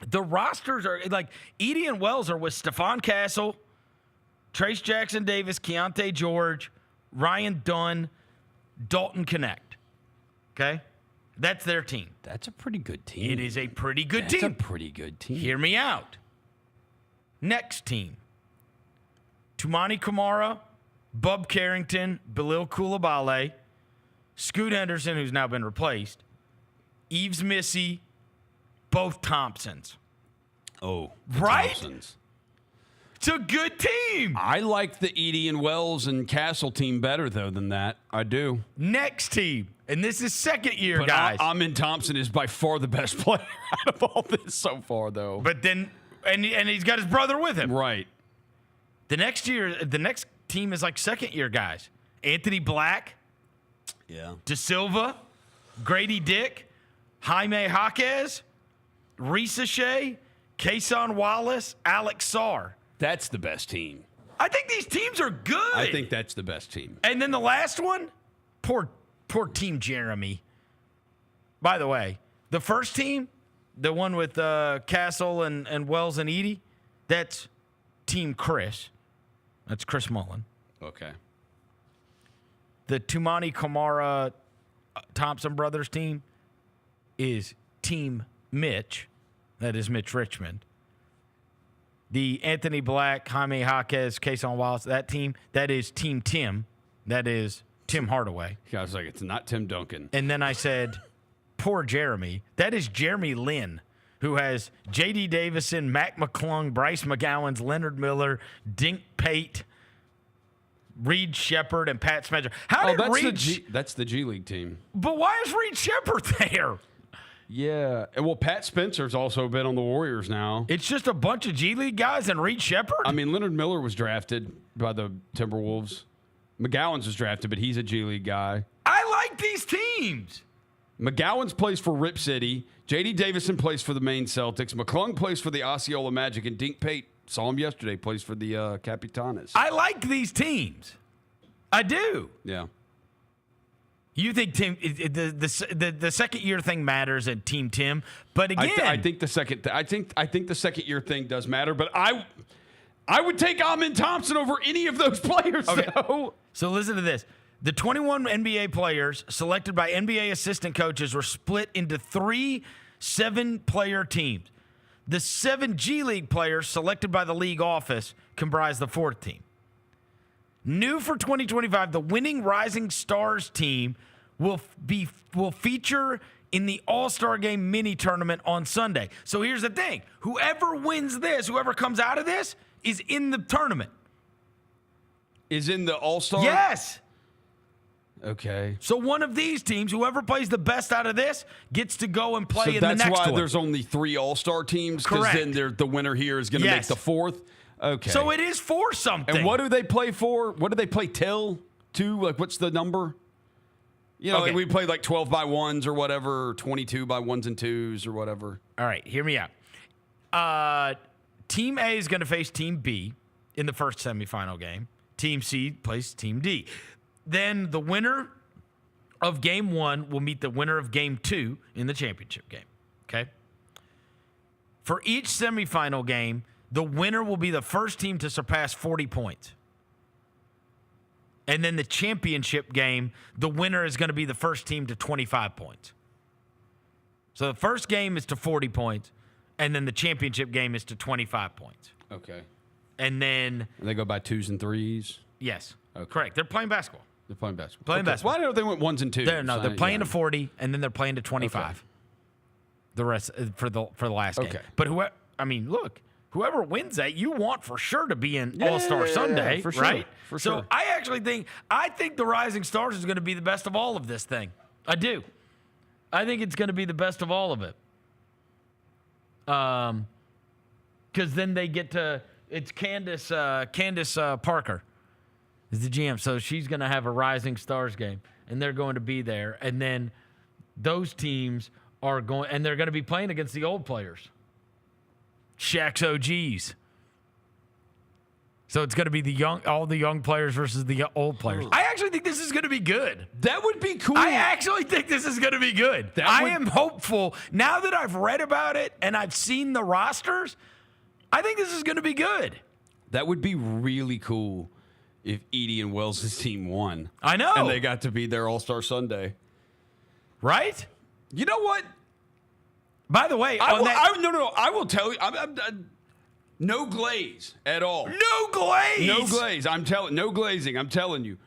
the rosters are like Edey and Wells are with Stephon Castle, Trace Jackson Davis, Keontae George, Ryan Dunn, Dalton Connect. Okay? That's their team. That's a pretty good team. It is a pretty good team. That's a pretty good team. Hear me out. Next team. Tumani Kamara, Bub Carrington, Bilal Coulibaly, Scoot Henderson, who's now been replaced, Yves Missy, both Thompsons. Oh, right? Thompsons. It's a good team. I like the Edey and Wells and Castle team better, though, than that. I do. Next team. And this is second year, but guys. Amin Thompson is by far the best player out of all this so far, though. But then, and he's got his brother with him. Right. The next team is like second year guys. Anthony Black. Yeah. De Silva. Grady Dick, Jaime Jaquez, Risa Shea, Kason Wallace, Alex Sarr. That's the best team. I think these teams are good. I think that's the best team. And then the last one, poor Team Jeremy. By the way, the first team, the one with Castle and Wells and Edey, that's Team Chris. That's Chris Mullen. Okay. The Tumani Kamara Thompson brothers team is Team Mitch. That is Mitch Richmond. The Anthony Black, Jaime Jaquez, Kason Wallace, that team, that is Team Tim. That is Tim Hardaway. I was like, it's not Tim Duncan. And then I said, poor Jeremy. That is Jeremy Lin, who has J.D. Davison, Mac McClung, Bryce McGowans, Leonard Miller, Dink Pate, Reed Shepard, and Pat Spencer. That's the G League team. But why is Reed Shepard there? Yeah. Well, Pat Spencer's also been on the Warriors now. It's just a bunch of G League guys and Reed Shepard? I mean, Leonard Miller was drafted by the Timberwolves. McGowans was drafted, but he's a G League guy. I like these teams. McGowans plays for Rip City. J.D. Davison plays for the Maine Celtics. McClung plays for the Osceola Magic. And Dink Pate, saw him yesterday, plays for the Capitanes. I like these teams. I do. Yeah. You think the second year thing matters at Team Tim, but again, I think the second year thing does matter. But I would take Amin Thompson over any of those players. Okay. Though. So listen to this: the 21 NBA players selected by NBA assistant coaches were split into 3 7-player teams. The 7 G League players selected by the league office comprise the 4th team. New for 2025, the winning Rising Stars team will feature in the All-Star Game mini tournament on Sunday. So here's the thing. Whoever wins this, whoever comes out of this, is in the tournament. Is in the All-Star? Yes. Okay. So one of these teams, whoever plays the best out of this, gets to go and play in the next one. That's why there's only 3 All-Star teams? Because then the winner here is going to make the 4th? Okay. So it is for something. And what do they play for? What do they play till? 2? Like, what's the number? You know, we play like 12 by 1s or whatever, or 22 by 1s and 2s or whatever. All right, hear me out. Team A is going to face Team B in the first semifinal game. Team C plays Team D. Then the winner of Game 1 will meet the winner of Game 2 in the championship game. Okay? For each semifinal game, the winner will be the first team to surpass 40 points. And then the championship game, the winner is going to be the first team to 25 points. So the first game is to 40 points, and then the championship game is to 25 points. Okay. And then... And they go by 2s and 3s? Yes. Okay. Correct. They're playing basketball. They're playing basketball. Playing basketball. Why don't they went 1s and 2s? They're playing to 40, and then they're playing to 25. Okay. The rest for the last game. Okay. But whoever wins that, you want for sure to be in All-Star Sunday, for sure, right? For so sure. I think the Rising Stars is going to be the best of all of this thing. I do. I think it's going to be the best of all of it. Because then they get to, it's Candace Parker is the GM, so she's going to have a Rising Stars game, and they're going to be there, and then those teams are going, and they're going to be playing against the old players. Shaq's OGs. So it's going to be all the young players versus the old players. I actually think this is going to be good. That would be cool. I actually think this is going to be good. I am hopeful. Now that I've read about it and I've seen the rosters, I think this is going to be good. That would be really cool if Edey and Wells' team won. I know. And they got to be their All-Star Sunday. Right? You know what? By the way, I will tell you. No glaze at all. No glaze. No glaze. No glazing. I'm telling you.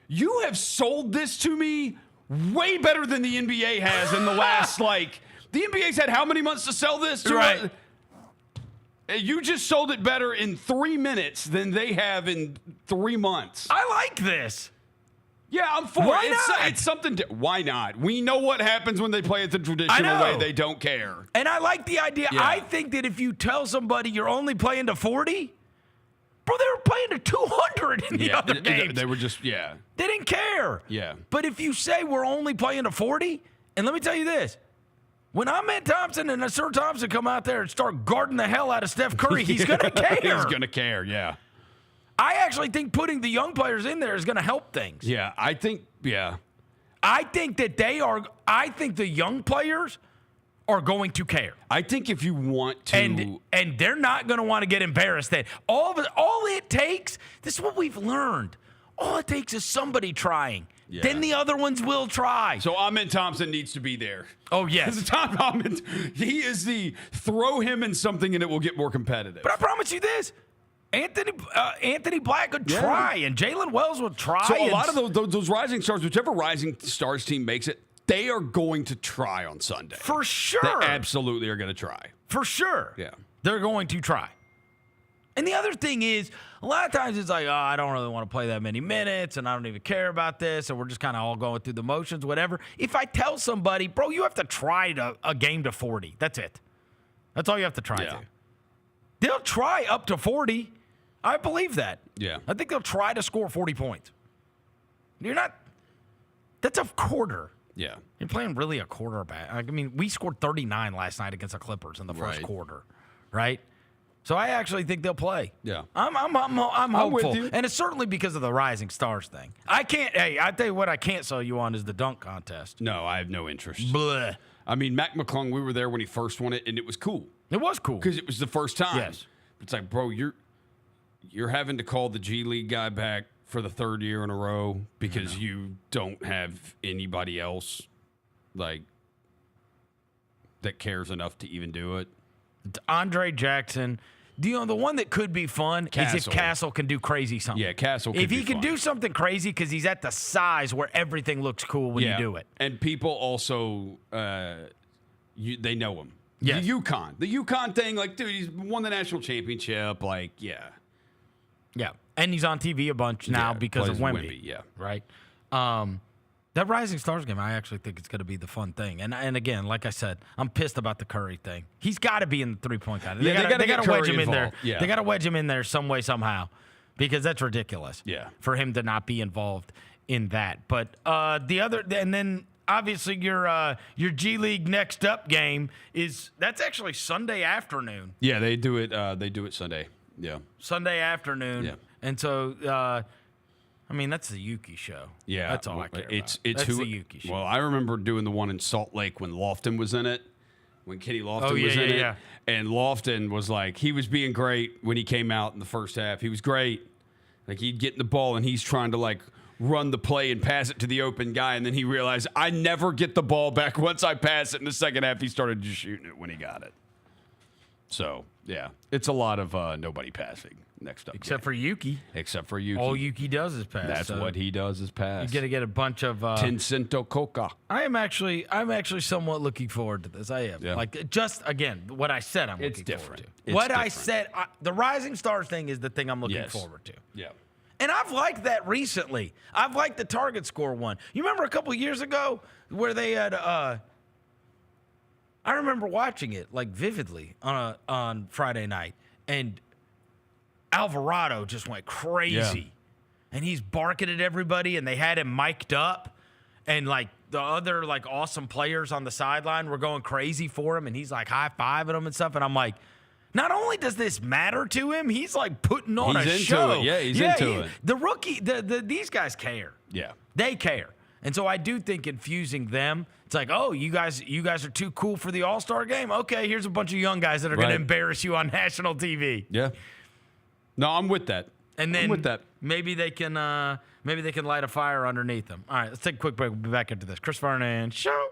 You have sold this to me way better than the NBA has in the last, the NBA's had how many months to sell this? Right. You just sold it better in 3 minutes than they have in 3 months. I like this. Yeah, I'm for Why it. not? It's something. Why not? We know what happens when they play it the traditional way. They don't care. And I like the idea. Yeah. I think that if you tell somebody you're only playing to 40, Bro, they were playing to 200 in the other games. They were just, They didn't care. Yeah. But if you say we're only playing to 40, and let me tell you this, when Ahmed Thompson and Nasir Thompson come out there and start guarding the hell out of Steph Curry, he's going to care. He's going to care, yeah. I actually think putting the young players in there is going to help things. Yeah, I think that I think the young players are going to care. I think if you want to. And they're not going to want to get embarrassed. That all it takes, this is what we've learned. All it takes is somebody trying. Yeah. Then the other ones will try. So Ahmed Thompson needs to be there. Oh, yes. He is the throw him in something and it will get more competitive. But I promise you this. Anthony Black would try, and Jalen Wells would try. So a lot of those rising stars, whichever rising stars team makes it, they are going to try on Sunday. For sure. They absolutely are going to try. For sure. Yeah. They're going to try. And the other thing is, a lot of times it's like, oh, I don't really want to play that many minutes, and I don't even care about this, and we're just kind of all going through the motions, whatever. If I tell somebody, bro, you have to try a game to 40. That's it. That's all you have to try to. They'll try up to 40. I believe that. Yeah. I think they'll try to score 40 points. That's a quarter. Yeah. You're playing really a quarterback. I mean, we scored 39 last night against the Clippers in the first quarter, right? So I actually think they'll play. Yeah. I'm hopeful. with you. And it's certainly because of the rising stars thing. I tell you what I can't sell you on is the dunk contest. No, I have no interest. Bleh. I mean, Mac McClung, we were there when he first won it, and it was cool. It was cool. Because it was the first time. Yes. It's like, bro, you're having to call the G League guy back for the third year in a row because you don't have anybody else, like, that cares enough to even do it. Andre Jackson. The one that could be fun is if Castle can do crazy something. Yeah, Castle could If he be can fun. do something crazy because he's at the size where everything looks cool when you do it. And people also, they know him. Yes. The UConn thing, like, dude, he's won the national championship. Like, yeah. Yeah. And he's on TV a bunch now because of plays Wemby. Yeah. Right? That Rising Stars game, I actually think it's going to be the fun thing. And again, like I said, I'm pissed about the Curry thing. He's got to be in the three-point contest. They got to wedge him in there. Yeah. They got to wedge him in there some way, somehow, because that's ridiculous. Yeah. For him to not be involved in that. But and then obviously your G League next up game that's actually Sunday afternoon. Yeah, they do it. They do it Sunday. Yeah. Sunday afternoon. Yeah. And so. I mean, that's the Yuki show. Yeah. That's all I care about. It's that's the Yuki show. Well, I remember doing the one in Salt Lake when Lofton was in it, when Kenny Lofton was in it. And Lofton was like, he was being great when he came out in the first half. He was great. Like, he'd get in the ball, and he's trying to, like, run the play and pass it to the open guy. And then he realized, I never get the ball back once I pass it. In the second half, he started just shooting it when he got it. So, yeah, it's a lot of nobody passing. Next up, Except for Yuki. All Yuki does is pass. That's what he does is pass. You got to get a bunch of Tencento Coca. I'm actually somewhat looking forward to this. I am. Yeah. Like, just again, what I said I'm looking different. forward to. What I said, the Rising Stars thing is the thing I'm looking forward to. Yeah. And I've liked that recently. I've liked the target score one. You remember a couple of years ago where they had I remember watching it like vividly on Friday night, and Alvarado just went crazy. And he's barking at everybody, and they had him mic'd up, and like the other like awesome players on the sideline were going crazy for him, and he's like high-fiving them and stuff. And I'm like, not only does this matter to him, he's like putting on a show. It. Yeah, he's into it. The rookie, these guys care. Yeah. They care. And so I do think infusing them, it's like, oh, you guys are too cool for the All-Star game? Okay, here's a bunch of young guys that are going to embarrass you on national TV. Yeah. No, I'm with that. And then I'm with that. maybe they can light a fire underneath them. All right, let's take a quick break. We'll be back into this. Chris Vernon Show.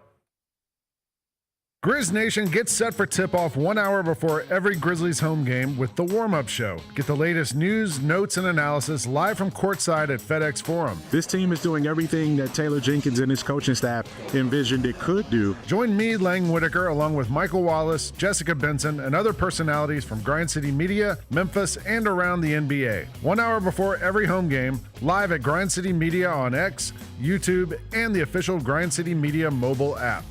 Grizz Nation gets set for tip-off 1 hour before every Grizzlies home game with the warm-up show. Get the latest news, notes, and analysis live from courtside at FedEx Forum. This team is doing everything that Taylor Jenkins and his coaching staff envisioned it could do. Join me, Lang Whitaker, along with Michael Wallace, Jessica Benson, and other personalities from Grind City Media, Memphis, and around the NBA. 1 hour before every home game, live at Grind City Media on X, YouTube, and the official Grind City Media mobile app.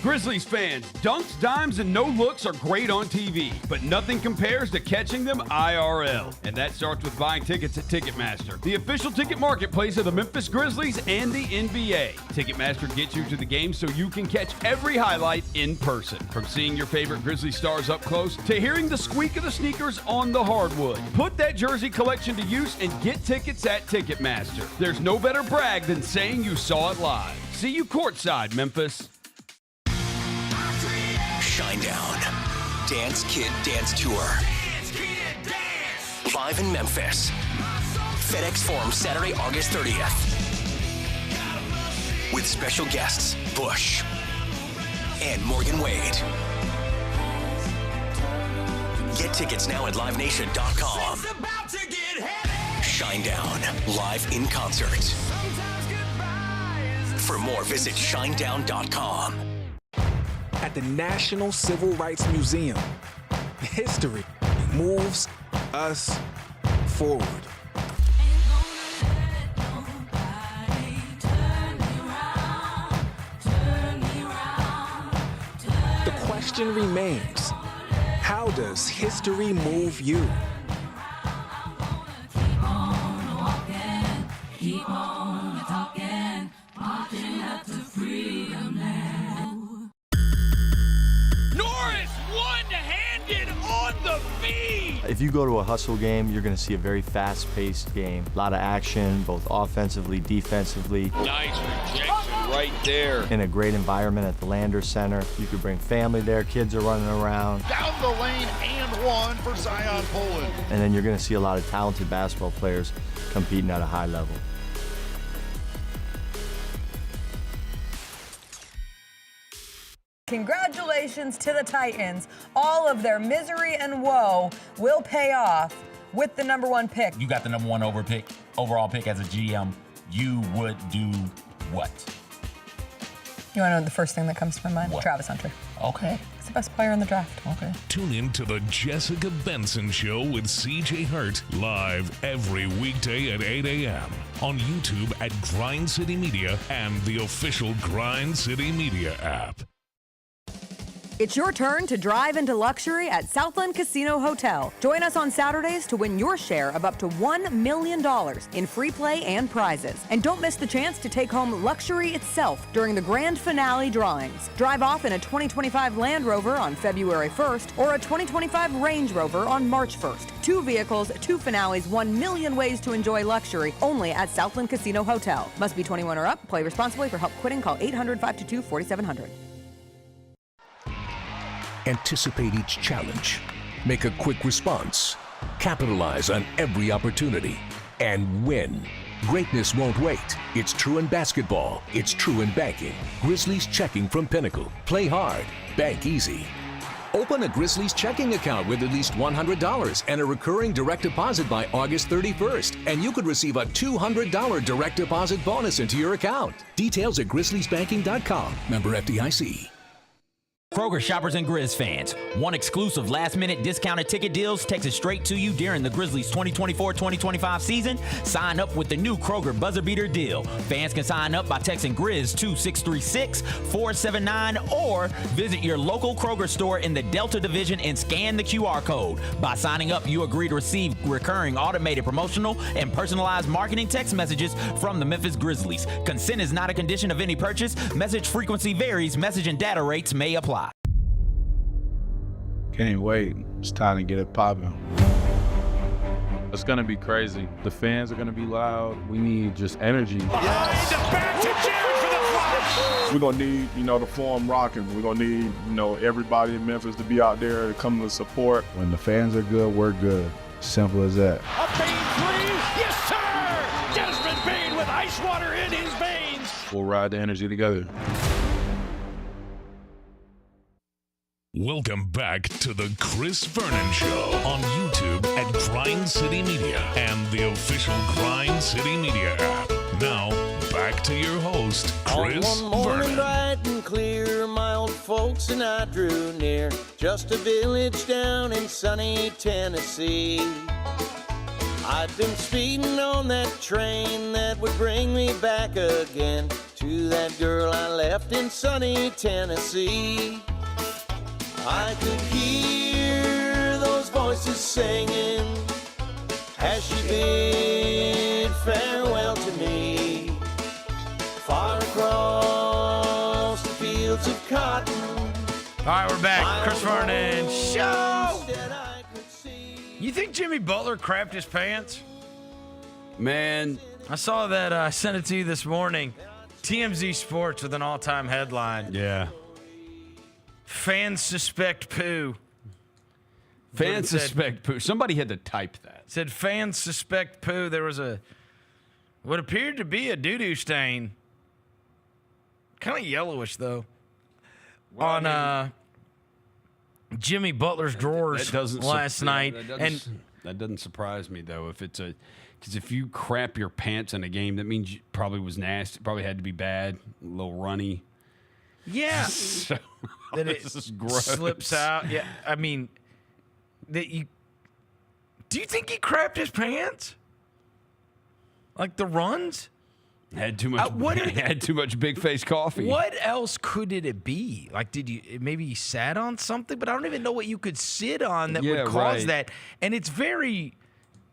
Grizzlies fans, dunks, dimes, and no-looks are great on TV, but nothing compares to catching them IRL. And that starts with buying tickets at Ticketmaster, the official ticket marketplace of the Memphis Grizzlies and the NBA. Ticketmaster gets you to the game so you can catch every highlight in person. From seeing your favorite Grizzly stars up close to hearing the squeak of the sneakers on the hardwood. Put that jersey collection to use and get tickets at Ticketmaster. There's no better brag than saying you saw it live. See you courtside, Memphis. Shinedown. Dance Kid Dance Tour. Live in Memphis. FedEx Forum Saturday, August 30th. With special guests, Bush and Morgan Wade. Get tickets now at livenation.com. Shinedown, live in concert. For more, visit shinedown.com. At the National Civil Rights Museum, history moves us forward. The question remains, how does history move you? Keep on talking, marching up to freedom now. Norris one-handed on the feed. If you go to a hustle game, you're going to see a very fast-paced game. A lot of action, both offensively, defensively. Nice rejection right there. In a great environment at the Landers Center. You could bring family there, kids are running around. Down the lane and one for Zion Poland. And then you're going to see a lot of talented basketball players competing at a high level. Congratulations to the Titans. All of their misery and woe will pay off with the number one pick. You got the number one overall pick as a GM. You would do what? You want to know the first thing that comes to my mind? What? Travis Hunter. Okay. He's the best player in the draft. Okay. Tune in to the Jessica Benson Show with CJ Hurt, live every weekday at 8 a.m. on YouTube at Grind City Media and the official Grind City Media app. It's your turn to drive into luxury at Southland Casino Hotel. Join us on Saturdays to win your share of up to $1 million in free play and prizes. And don't miss the chance to take home luxury itself during the grand finale drawings. Drive off in a 2025 Land Rover on February 1st or a 2025 Range Rover on March 1st. 2 vehicles, 2 finales, 1 million ways to enjoy luxury only at Southland Casino Hotel. Must be 21 or up. Play responsibly. For help quitting, call 800-522-4700. Anticipate each challenge. Make a quick response. Capitalize on every opportunity. And win. Greatness won't wait. It's true in basketball. It's true in banking. Grizzlies Checking from Pinnacle. Play hard. Bank easy. Open a Grizzlies checking account with at least $100 and a recurring direct deposit by August 31st. And you could receive a $200 direct deposit bonus into your account. Details at grizzliesbanking.com. Member FDIC. Kroger shoppers and Grizz fans, want exclusive last-minute discounted ticket deals texted straight to you during the Grizzlies 2024-2025 season? Sign up with the new Kroger Buzzer Beater deal. Fans can sign up by texting Grizz to 636-479 or visit your local Kroger store in the Delta Division and scan the QR code. By signing up, you agree to receive recurring automated promotional and personalized marketing text messages from the Memphis Grizzlies. Consent is not a condition of any purchase. Message frequency varies. Message and data rates may apply. Can't wait. It's time to get it popping. It's going to be crazy. The fans are going to be loud. We need just energy. We're going to need, the Forum rocking. We're going to need, everybody in Memphis to be out there to come to support. When the fans are good, we're good. Simple as that. A Bane three. Yes, sir. Desmond Bane with ice water in his veins. We'll ride the energy together. Welcome back to the Chris Vernon Show on YouTube at Grind City Media and the official Grind City Media app. Now, back to your host, Chris On one morning Vernon. bright and clear, my old folks and I drew near, just a village down in sunny Tennessee. I'd been speeding on that train that would bring me back again to to that girl I left in sunny Tennessee. I could hear those voices singing as she bid farewell to me. Far across the fields of cotton. All right, we're back. Chris Vernon Show. You think Jimmy Butler crapped his pants? Man, I saw that. I sent it to you this morning. TMZ Sports with an all-time headline. Yeah. Fans suspect poo. Fans suspect poo. Somebody had to type that. Said fans suspect poo. There was what appeared to be a doo-doo stain. Kind of yellowish, though. Well, on Jimmy Butler's drawers last night. That doesn't surprise me, though. Because if you crap your pants in a game, that means you probably was nasty. Probably had to be bad, a little runny. Yeah. So, that it this is gross. Slips out. Yeah, I mean, do you think he crapped his pants? Like the runs? Had too much. Had too much big face coffee. What else could it be? Like, maybe he sat on something? But I don't even know what you could sit on that would cause that. And it's very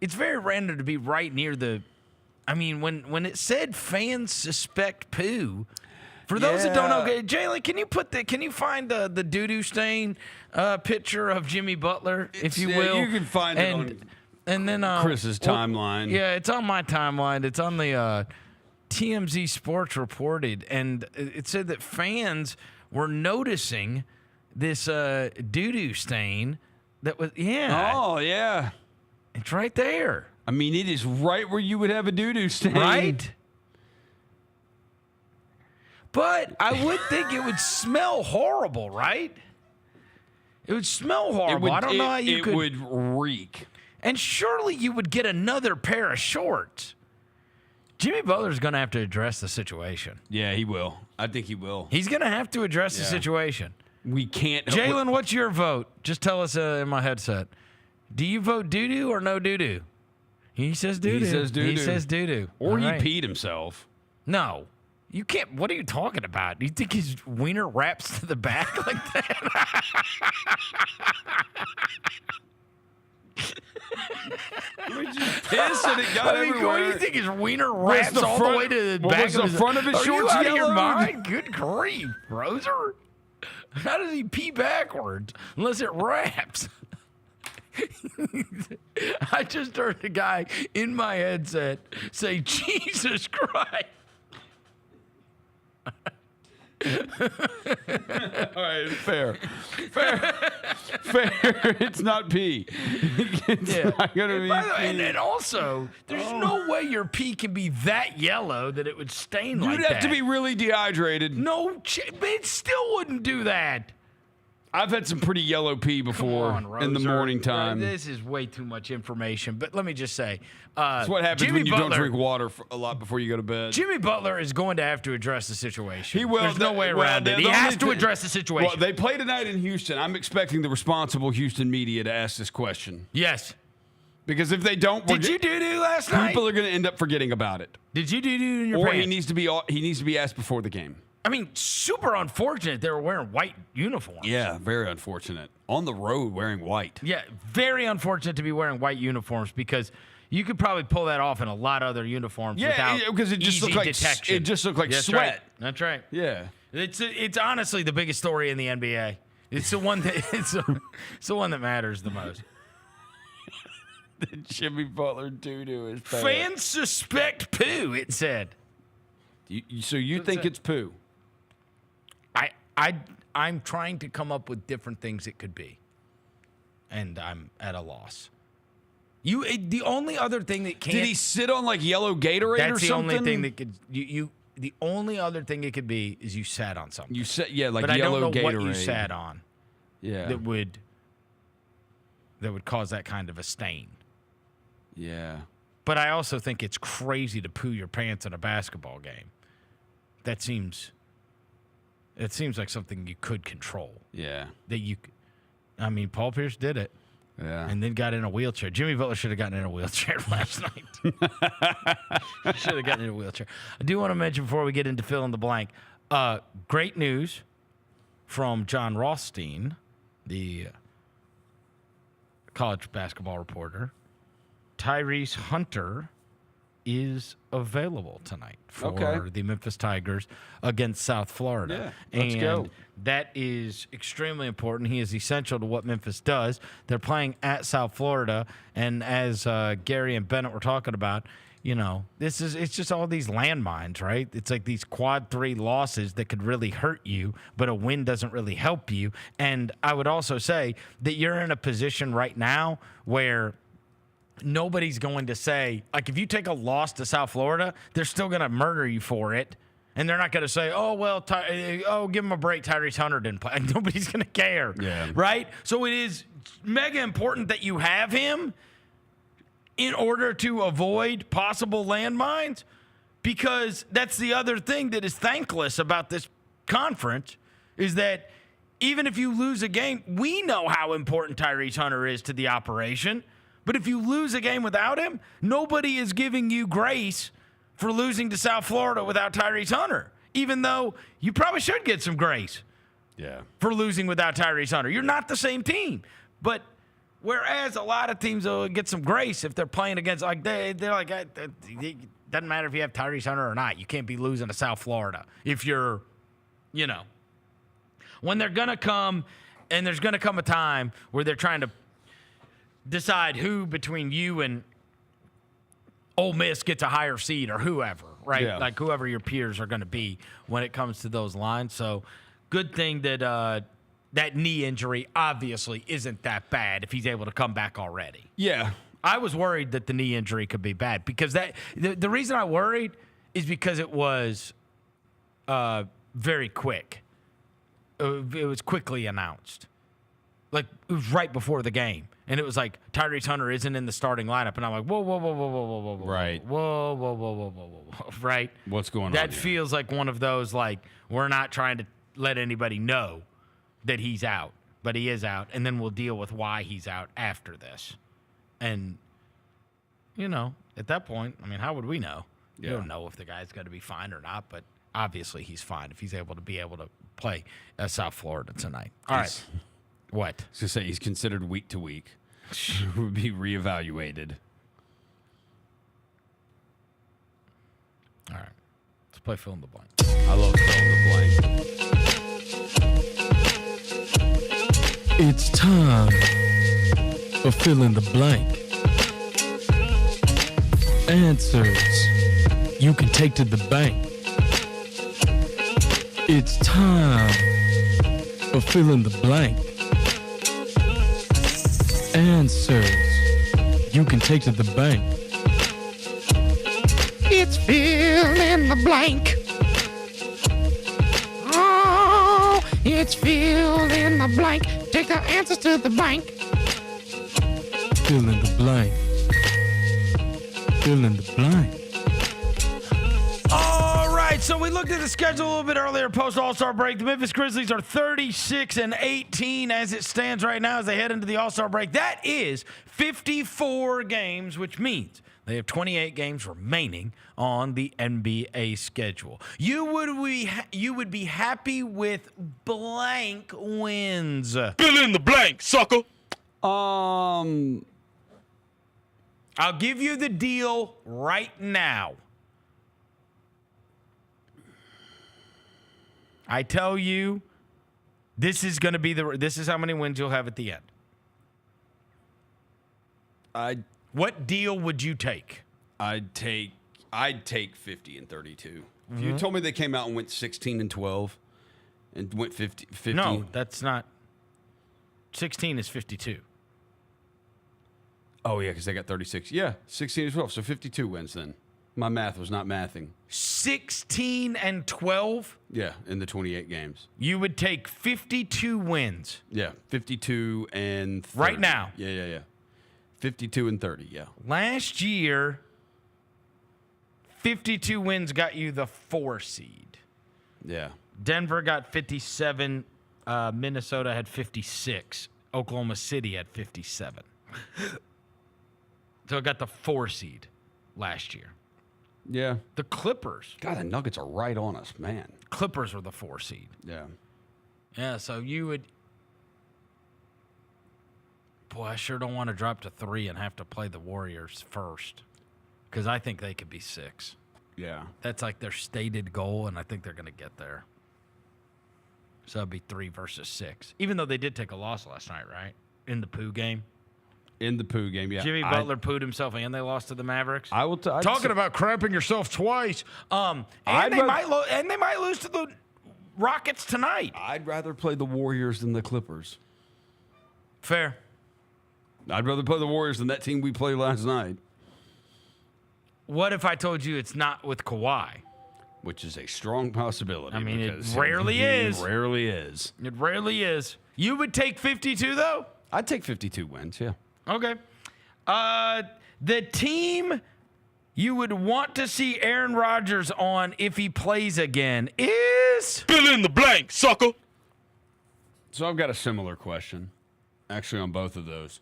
random to be right near the. I mean, when it said fans suspect poo. For those that don't know, Jalen, can you find the doo-doo stain picture of Jimmy Butler, if you will? You can find it on and then Chris's timeline. Yeah, it's on my timeline. It's on the TMZ Sports reported, and it said that fans were noticing this doo-doo stain that was Oh yeah, it's right there. I mean, it is right where you would have a doo-doo stain, right? But I would think it would smell horrible, right? It would smell horrible. I don't know how you could. It would reek. And surely you would get another pair of shorts. Jimmy Butler's going to have to address the situation. Yeah, he will. I think he will. He's going to have to address the situation. We can't. Jalen, what's your vote? Just tell us in my headset. Do you vote doo-doo or no doo-doo? He says doo-doo. He says doo-doo. He says doo-doo. Or he peed himself. No. You can't. What are you talking about? Do you think his wiener wraps to the back like that? We just pissed and it got everywhere. What do you think his wiener wraps all the way to the back was the front of his shorts Are you out of your yellowed? mind? Good grief, Roser. How does he pee backwards unless it wraps? I just heard a guy in my headset say, Jesus Christ. All right, fair. It's not pee. It's not gonna be. And also, there's no way your pee can be that yellow that it would stain like that. You'd have to be really dehydrated. No, but it still wouldn't do that. I've had some pretty yellow pee before in the morning time. This is way too much information, but let me just say. That's what happens when you don't drink water a lot before you go to bed. Jimmy Butler is going to have to address the situation. He will. There's no way around it. He has to address the situation. Well, they play tonight in Houston. I'm expecting the responsible Houston media to ask this question. Yes. Because if they don't, did you do last night? People are going to end up forgetting about it. Did you do in your pants? Or he needs to be asked before the game. I mean, super unfortunate they were wearing white uniforms. Yeah, very unfortunate. On the road wearing white. Yeah, very unfortunate to be wearing white uniforms because you could probably pull that off in a lot of other uniforms without because it just easy looked like detection. It just looked like That's sweat. Right. That's right. Yeah. It's honestly the biggest story in the NBA. It's the one that it's the one that matters the most. The Jimmy Butler doo-doo is bad. Fans suspect poo, it said. So you think it's poo? I'm trying to come up with different things it could be, and I'm at a loss. The only other thing that can't. Did he sit on like yellow Gatorade or something? That's the only thing that could. The only other thing it could be is you sat on something. You sat, like but yellow I don't know Gatorade. what you sat on. Yeah. That would cause that kind of a stain. Yeah. But I also think it's crazy to poo your pants in a basketball game. It seems like something you could control. Yeah. I mean, Paul Pierce did it. Yeah. And then got in a wheelchair. Jimmy Butler should have gotten in a wheelchair last night. Should have gotten in a wheelchair. I do want to mention before we get into fill in the blank, great news from John Rothstein, the college basketball reporter. Tyrese Hunter is available tonight for the Memphis Tigers against South Florida. Yeah, let's go. That is extremely important. He is essential to what Memphis does. They're playing at South Florida, and as Gary and Bennett were talking about, it's just all these landmines, right? It's like these quad 3 losses that could really hurt you, but a win doesn't really help you. And I would also say that you're in a position right now where nobody's going to say, like, if you take a loss to South Florida, they're still going to murder you for it. And they're not going to say, give him a break, Tyrese Hunter didn't play. Nobody's going to care, right? So it is mega important that you have him in order to avoid possible landmines, because that's the other thing that is thankless about this conference is that even if you lose a game, we know how important Tyrese Hunter is to the operation. But if you lose a game without him, nobody is giving you grace for losing to South Florida without Tyrese Hunter, even though you probably should get some grace for losing without Tyrese Hunter. You're not the same team. But whereas a lot of teams will get some grace if they're playing against, like, they're like, it doesn't matter if you have Tyrese Hunter or not. You can't be losing to South Florida if you're, when they're going to come, and there's going to come a time where they're trying to decide who between you and Ole Miss gets a higher seed or whoever, right? Yeah. Like whoever your peers are going to be when it comes to those lines. So good thing that that knee injury obviously isn't that bad if he's able to come back already. Yeah. I was worried that the knee injury could be bad because the reason I worried is because it was very quick. It was quickly announced. Like, it was right before the game. And it was like, Tyrese Hunter isn't in the starting lineup. And I'm like, whoa. Right. Whoa. Right? What's going on That here? feels like one of those, like, we're not trying to let anybody know that he's out. But he is out. And then we'll deal with why he's out after this. And, at that point, I mean, how would we know? Yeah. You don't know if the guy's going to be fine or not. But obviously he's fine if he's able to play at South Florida tonight. All right. What? I was going to say, he's considered week to week. Would be reevaluated. All right. Let's play fill in the blank. I love fill in the blank. It's time for fill in the blank. Answers you can take to the bank. It's time for fill in the blank. Answers you can take to the bank. It's fill in the blank. Oh, it's fill in the blank. Take the answers to the bank. Fill in the blank. Fill in the blank. All right, so we looked at the schedule a little bit earlier post All-Star break. The Memphis Grizzlies are 36-18 as it stands right now as they head into the All-Star break. That is 54 games, which means they have 28 games remaining on the NBA schedule. You would be happy with blank wins. Fill in the blank, sucker. I'll give you the deal right now. I tell you, this is going to be this is how many wins you'll have at the end. What deal would you take? I'd take 50 and 32. If you told me they came out and went 16-12 and went 50. No, that's not. 16 is 52. Oh, yeah, because they got 36. Yeah, 16-12, so 52 wins then. My math was not mathing. 16-12? Yeah, in the 28 games. You would take 52 wins. Yeah, 52 and 30. Right now. Yeah. 52 and 30, yeah. Last year, 52 wins got you the 4 seed. Yeah. Denver got 57. Minnesota had 56. Oklahoma City had 57. So it got the 4 seed last year. Yeah. The Clippers. God, the Nuggets are right on us, man. Clippers were the 4 seed. Yeah. Yeah, so you would. Boy, I sure don't want to drop to 3 and have to play the Warriors first, because I think they could be 6. Yeah. That's like their stated goal, and I think they're going to get there. So it'd be 3 versus 6, even though they did take a loss last night, right? In the poo game. In the poo game, yeah. Jimmy Butler pooed himself, and they lost to the Mavericks. I will talking about crapping yourself twice. And they might lose to the Rockets tonight. I'd rather play the Warriors than the Clippers. Fair. I'd rather play the Warriors than that team we played last night. What if I told you it's not with Kawhi? Which is a strong possibility. I mean, it rarely is. It rarely is. It rarely is. You would take 52, though? I'd take 52 wins, yeah. Okay. The team you would want to see Aaron Rodgers on if he plays again is... Fill in the blank, sucker. So I've got a similar question, actually, on both of those.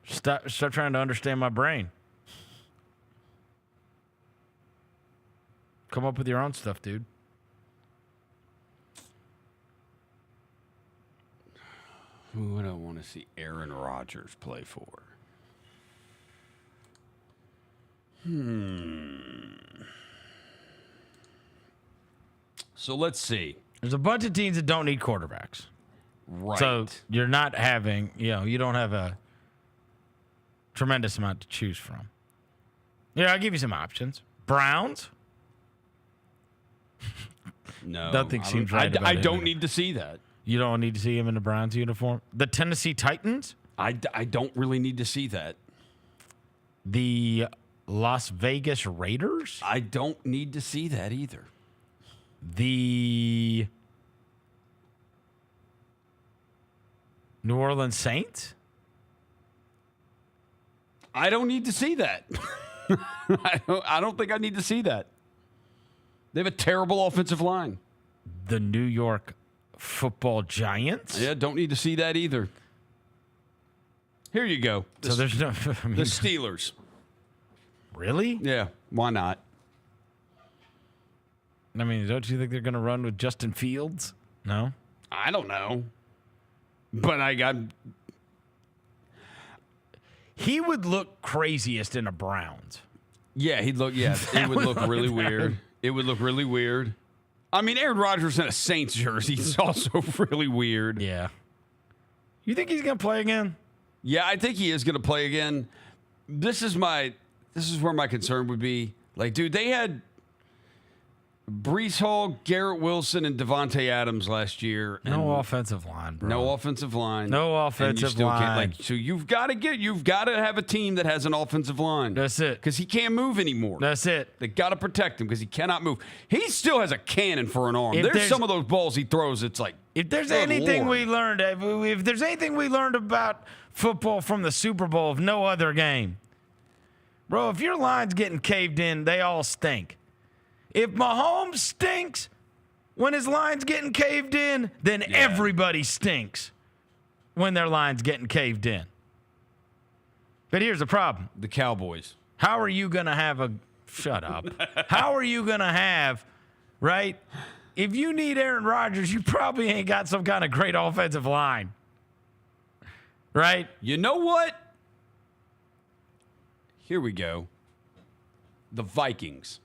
Stop trying to understand my brain. Come up with your own stuff, dude. Who would I want to see Aaron Rodgers play for? So let's see. There's a bunch of teams that don't need quarterbacks. Right. So you're not having, you don't have a tremendous amount to choose from. Yeah, I'll give you some options. Browns? No. Nothing seems right about I it. don't need to see that. You don't need to see him in the Browns uniform? The Tennessee Titans? I don't really need to see that. The Las Vegas Raiders? I don't need to see that either. The New Orleans Saints? I don't need to see that. I don't think I need to see that. They have a terrible offensive line. The New York Football Giants? Yeah, don't need to see that either. Here you go. So there's no... The Steelers. Really? Yeah, why not? I mean, don't you think they're going to run with Justin Fields? No? I don't know. But I got... He would look craziest in a Browns. Yeah, it would look really weird. It would look really weird. I mean, Aaron Rodgers in a Saints jersey is also really weird. Yeah. You think he's going to play again? Yeah, I think he is going to play again. This is where my concern would be. Like, dude, they had Breece Hall, Garrett Wilson, and Devontae Adams last year. No offensive line, bro. No offensive line. No offensive line. So you've got to have a team that has an offensive line. That's it. Because he can't move anymore. That's it. They got to protect him because he cannot move. He still has a cannon for an arm. There's some of those balls he throws. It's like, if there's anything we learned, if there's anything we learned about football from the Super Bowl of no other game, bro, if your line's getting caved in, they all stink. If Mahomes stinks when his line's getting caved in, then everybody stinks when their line's getting caved in. But here's the problem. The Cowboys. How are you going to have a... Shut up. How are you going to have, right? If you need Aaron Rodgers, you probably ain't got some kind of great offensive line. Right? You know what? Here we go. The Vikings.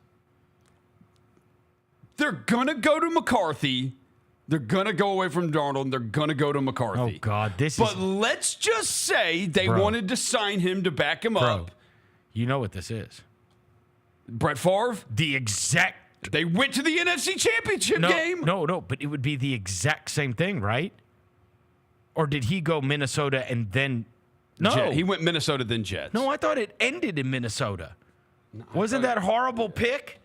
They're going to go to McCarthy. They're going to go away from Darnold, and they're going to go to McCarthy. Oh, God. But let's just say they wanted to sign him to back him up. You know what this is. Brett Favre? The exact... They went to the NFC Championship game. No, but it would be the exact same thing, right? Or did he go Minnesota and then... No. He went Minnesota, then Jets. No, I thought it ended in Minnesota. Wasn't that horrible pick?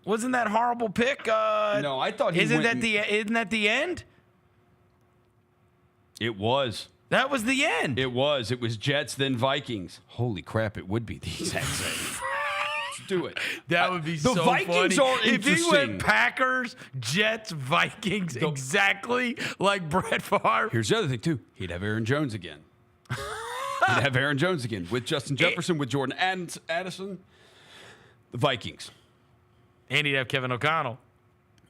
Wasn't that horrible pick? No, I thought he isn't that the end? It was. That was the end. It was. It was Jets, then Vikings. Holy crap, it would be the exact same. do it. That would be the so Vikings funny. are If he interesting. went Packers, Jets, Vikings, exactly like Brett Favre. Here's the other thing, too. He'd have Aaron Jones again. He'd have Aaron Jones again with Justin Jefferson, with Jordan Addison. The Vikings. And he'd have Kevin O'Connell.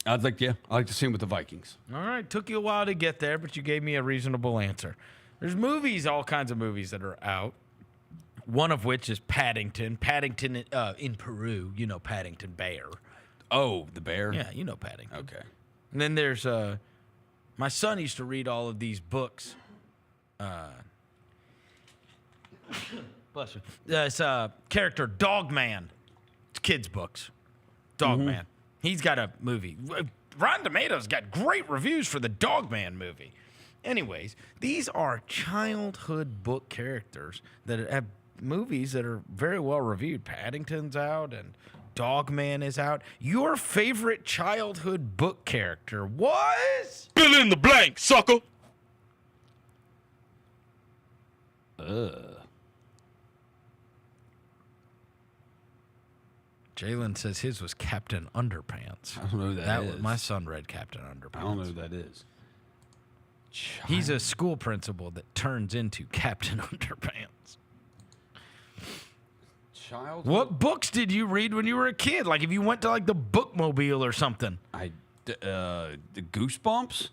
I'd like to see him with the Vikings. All right. Took you a while to get there, but you gave me a reasonable answer. There's movies, all kinds of movies that are out. One of which is Paddington. Paddington in Peru. You know Paddington Bear. Oh, the bear? Yeah, you know Paddington. Okay. And then there's my son used to read all of these books. Bless you. This character Dogman. It's kids' books. Dogman. He's got a movie. Rotten Tomatoes got great reviews for the Dogman movie. Anyways, these are childhood book characters that have movies that are very well reviewed. Paddington's out and Dogman is out. Your favorite childhood book character was? Fill in the blank, sucker. Jalen says his was Captain Underpants. I don't know who that is. My son read Captain Underpants. I don't know who that is. He's a school principal that turns into Captain Underpants. What books did you read when you were a kid? Like if you went to like the bookmobile or something. The Goosebumps?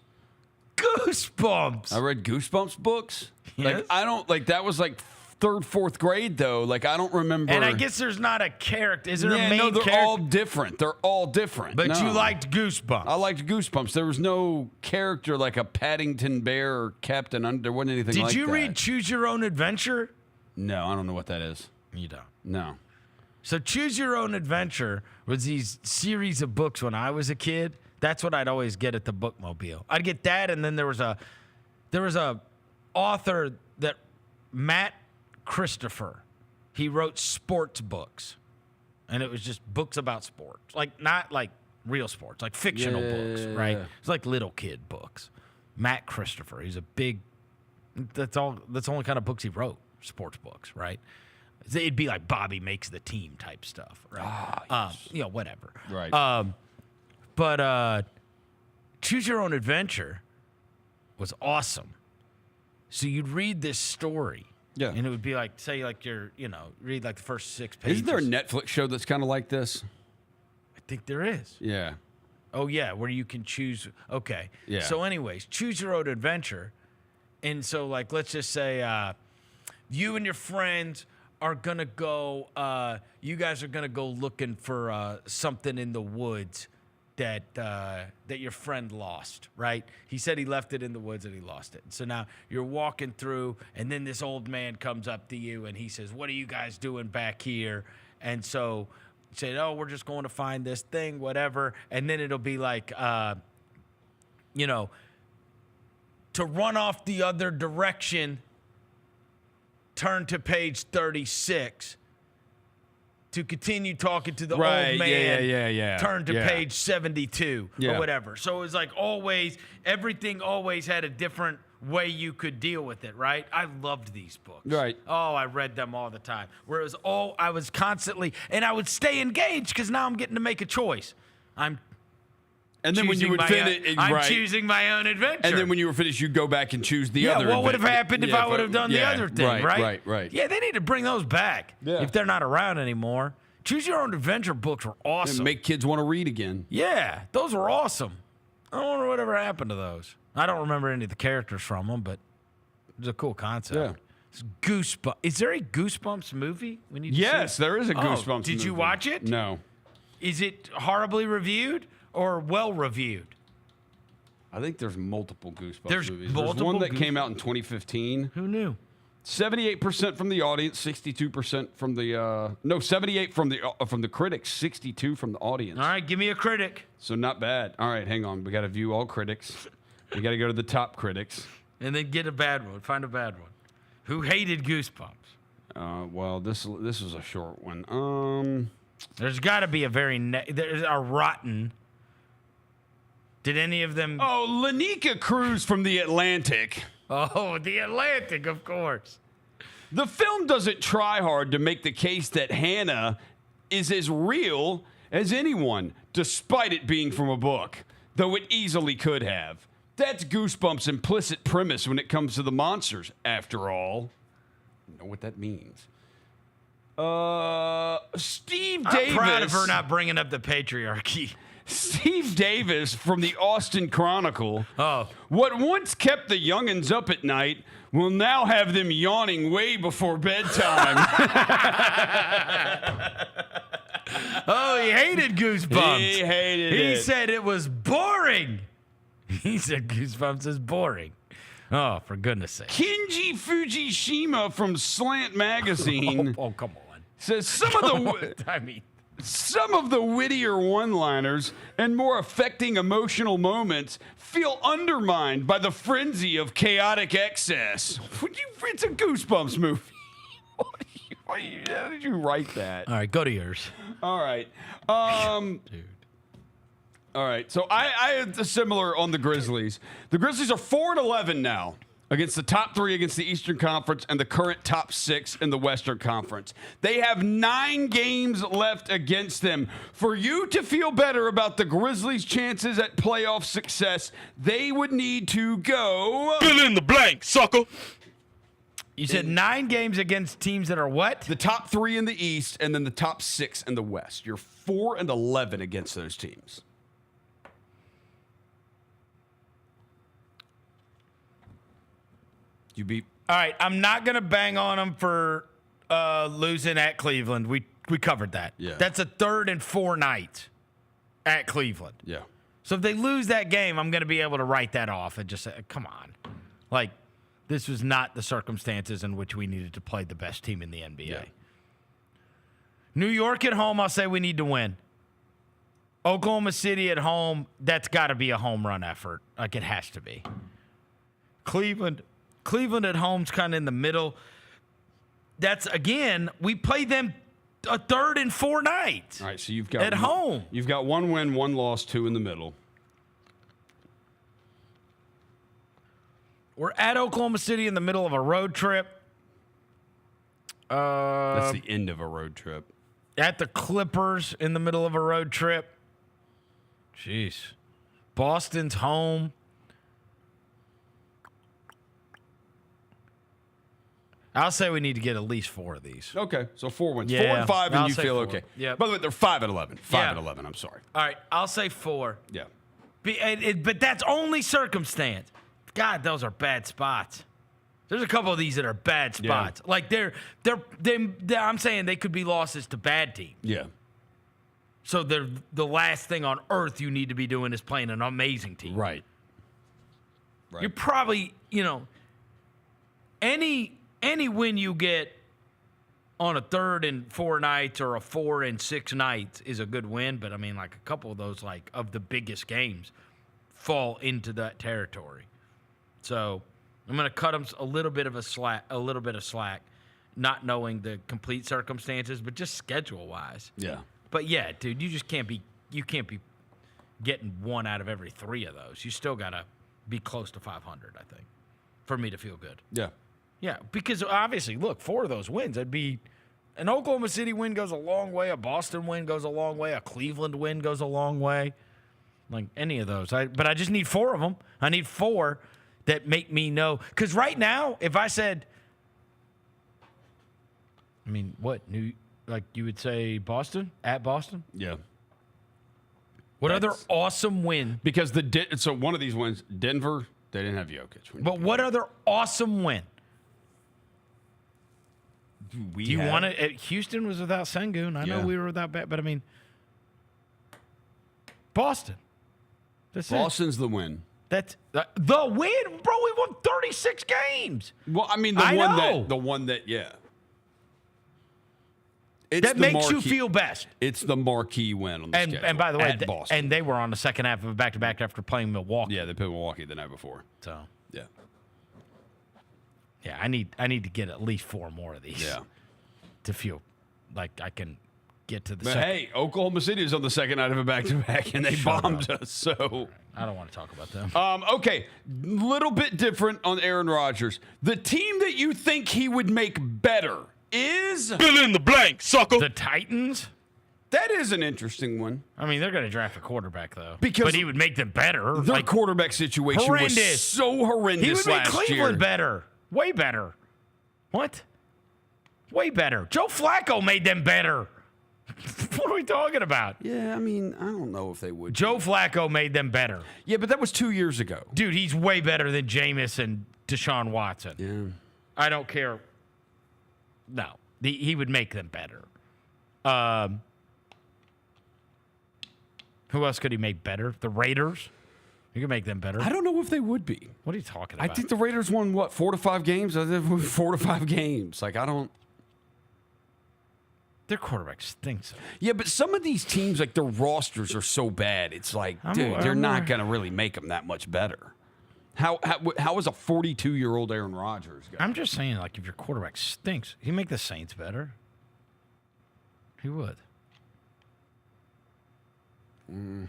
Goosebumps. I read Goosebumps books. Yes? Like I don't like that was like 3rd, 4th grade though. Like I don't remember. And I guess there's not a character. Is there a main no, they're character? all different. They're all different. But No. you liked Goosebumps. I liked Goosebumps. There was no character like a Paddington Bear or Captain Under. There wasn't anything like that. Did you read Choose Your Own Adventure? No, I don't know what that is. You don't. No. So Choose Your Own Adventure was these series of books when I was a kid. That's what I'd always get at the bookmobile. I'd get that, and then there was a author that Matt Christopher. He wrote sports books, and it was just books about sports, like not like real sports, like fictional books, right? It's like little kid books. Matt Christopher. He's a big. That's all. That's the only kind of books he wrote. Sports books, right? It'd be like Bobby Makes the Team type stuff, right? Whatever. Right. But Choose Your Own Adventure was awesome. So you'd read this story. Yeah. And it would be like, say, like read like the first 6 pages. Isn't there a Netflix show that's kind of like this? I think there is. Yeah. Oh, yeah, where you can choose. Okay. Yeah. So anyways, Choose Your Own Adventure. And so, like, let's just say you and your friends are going to go, you guys are going to go looking for something in the woods that your friend lost, right? He said he left it in the woods and he lost it. So now you're walking through, and then this old man comes up to you and he says, "What are you guys doing back here?" And so you say, "Oh, we're just going to find this thing, whatever." And then it'll be like, to run off the other direction, turn to page 36. To continue talking to the old man, turn to page 72 or whatever. So it was like everything always had a different way you could deal with it, right? I loved these books. Right. Oh, I read them all the time. Where it was I was constantly, and I would stay engaged because now I'm getting to make a choice. And then when you would finish, I'm choosing my own adventure. And then when you were finished, you'd go back and choose the other. What would have happened if I would have done the other thing, right? Right. Yeah, they need to bring those back if they're not around anymore. Choose Your Own Adventure books were awesome. And make kids want to read again. Yeah, those were awesome. I wonder whatever happened to those. I don't remember any of the characters from them, but it was a cool concept. Yeah. It's Goosebumps. Is there a Goosebumps movie? Yes, there is a Goosebumps movie. Did you watch it? No. Is it horribly reviewed or well reviewed? I think there's multiple Goosebumps There's movies. multiple There's one that came out in 2015. Who knew? 78% from the audience, 62% from the 78 from the critics, 62 from the audience. All right, give me a critic. So not bad. All right, hang on. We got to view all critics. We got to go to the top critics. And then get a bad one. Find a bad one. Who hated Goosebumps? Well, this was a short one. There's got to be a there's a rotten. Did any of them? Oh, Lanika Cruz from The Atlantic. Oh, The Atlantic, of course. The film doesn't try hard to make the case that Hannah is as real as anyone, despite it being from a book, though it easily could have. That's Goosebumps' implicit premise when it comes to the monsters, after all. I know what that means. Steve Davis. I'm proud of her not bringing up the patriarchy. Steve Davis from the Austin Chronicle. Oh. What once kept the youngins up at night will now have them yawning way before bedtime. Oh, he hated Goosebumps. He hated it. He said it was boring. He said Goosebumps is boring. Oh, for goodness sake. Kenji Fujishima from Slant Magazine. Oh, come on. Says some of the wittier one-liners and more affecting emotional moments feel undermined by the frenzy of chaotic excess. It's a Goosebumps movie. How did you write that? All right, go to yours. All right. Dude. All right. So I had a similar on the Grizzlies. The Grizzlies are 4-11 now against the top 3 against the Eastern Conference and the current top 6 in the Western Conference. They have 9 games left against them. For you to feel better about the Grizzlies' chances at playoff success, they would need to go... Fill in the blank, sucker. You said 9 games against teams that are what? The top 3 in the East and then the top 6 in the West. You're 4-11 against those teams. You beat. All right, I'm not going to bang on them for losing at Cleveland. We covered that. Yeah. That's a 3rd and 4 night at Cleveland. Yeah. So if they lose that game, I'm going to be able to write that off and just say, come on. Like, this was not the circumstances in which we needed to play the best team in the NBA. Yeah. New York at home, I'll say we need to win. Oklahoma City at home, that's got to be a home run effort. Like, it has to be. Cleveland at home's kind of in the middle. That's, again, we play them a 3rd and 4 night. All right, so you've got at home. You've got 1 win, 1 loss, 2 in the middle. We're at Oklahoma City in the middle of a road trip. That's the end of a road trip. At the Clippers in the middle of a road trip. Jeez. Boston's home. I'll say we need to get at least 4 of these. Okay, so 4 wins. Yeah, 4 and 5, and I'll you say feel 4. okay. Yeah. By the way, they're 5-11. 5-11. I'm sorry. All right, I'll say 4. Yeah. But that's only circumstance. God, those are bad spots. There's a couple of these that are bad spots. Yeah. Like they're I'm saying they could be losses to bad teams. Yeah. So they're the last thing on earth you need to be doing is playing an amazing team. Right. You're probably, any win you get on a 3rd and 4 nights or a 4 and 6 nights is a good win. But I mean, like a couple of those, like of the biggest games, fall into that territory. So I'm going to cut them a little bit of slack, not knowing the complete circumstances, but just schedule wise. Yeah. But yeah, dude, you can't be getting 1 out of every 3 of those. You still got to be close to 500, I think, for me to feel good. Yeah. Yeah, because obviously, look, 4 of those wins, that'd be an Oklahoma City win goes a long way, a Boston win goes a long way, a Cleveland win goes a long way. Like any of those. But I just need 4 of them. I need 4 that make me know. Because right now, if I said, I mean, what? Like you would say Boston? At Boston? Yeah. What other awesome win? Because so one of these wins, Denver, they didn't have Jokic. But what other awesome win? Do you want to? Houston was without Sengun. I know we were without but I mean, Boston. Boston's the win. That's the win, bro. We won 36 games. Well, I mean, the one that, yeah. That makes you feel best. It's the marquee win on the schedule. And by the way, at Boston. And they were on the second half of a back-to-back after playing Milwaukee. Yeah, they played Milwaukee the night before. So yeah. Yeah, I need to get at least 4 more of these. Yeah. To feel like I can get to the second. Hey, Oklahoma City is on the second night of a back-to-back, and they bombed us. So I don't want to talk about them. Okay, little bit different on Aaron Rodgers. The team that you think he would make better is fill in the blank, sucker. The Titans. That is an interesting one. I mean, they're going to draft a quarterback, though. But he would make them better. Their quarterback situation was so horrendous He would make last Cleveland year. better. Way better. What? Way better. Joe Flacco made them better. What are we talking about? Yeah, I mean, I don't know if they would. Joe Flacco made them better. Yeah, but that was 2 years ago. Dude, he's way better than Jameis and Deshaun Watson. Yeah. I don't care. No. He would make them better. Who else could he make better? The Raiders? He could make them better. I don't know if they would be. What are you talking about? I think the Raiders won, 4 to 5 games? 4 to 5 games. Like, I don't. Their quarterback stinks. Yeah, but some of these teams, like, their rosters are so bad. It's like, they're not going to really make them that much better. How is a 42-year-old Aaron Rodgers guy? I'm just saying, like, if your quarterback stinks, he'd make the Saints better. He would. I mean,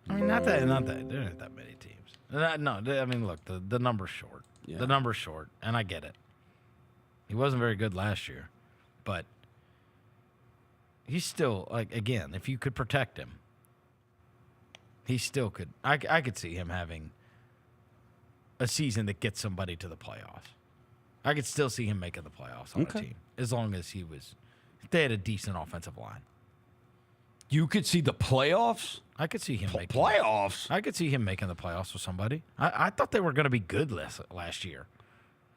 not that. There aren't that many teams. No, I mean, look, the number's short. Yeah. The number's short, and I get it. He wasn't very good last year, but he's still, like, again, if you could protect him, he still could. I could see him having a season that gets somebody to the playoffs. I could still see him making the playoffs on a team, as long as they had a decent offensive line. You could see the playoffs? I could see him making playoffs. I could see him making the playoffs with somebody. I thought they were going to be good last year.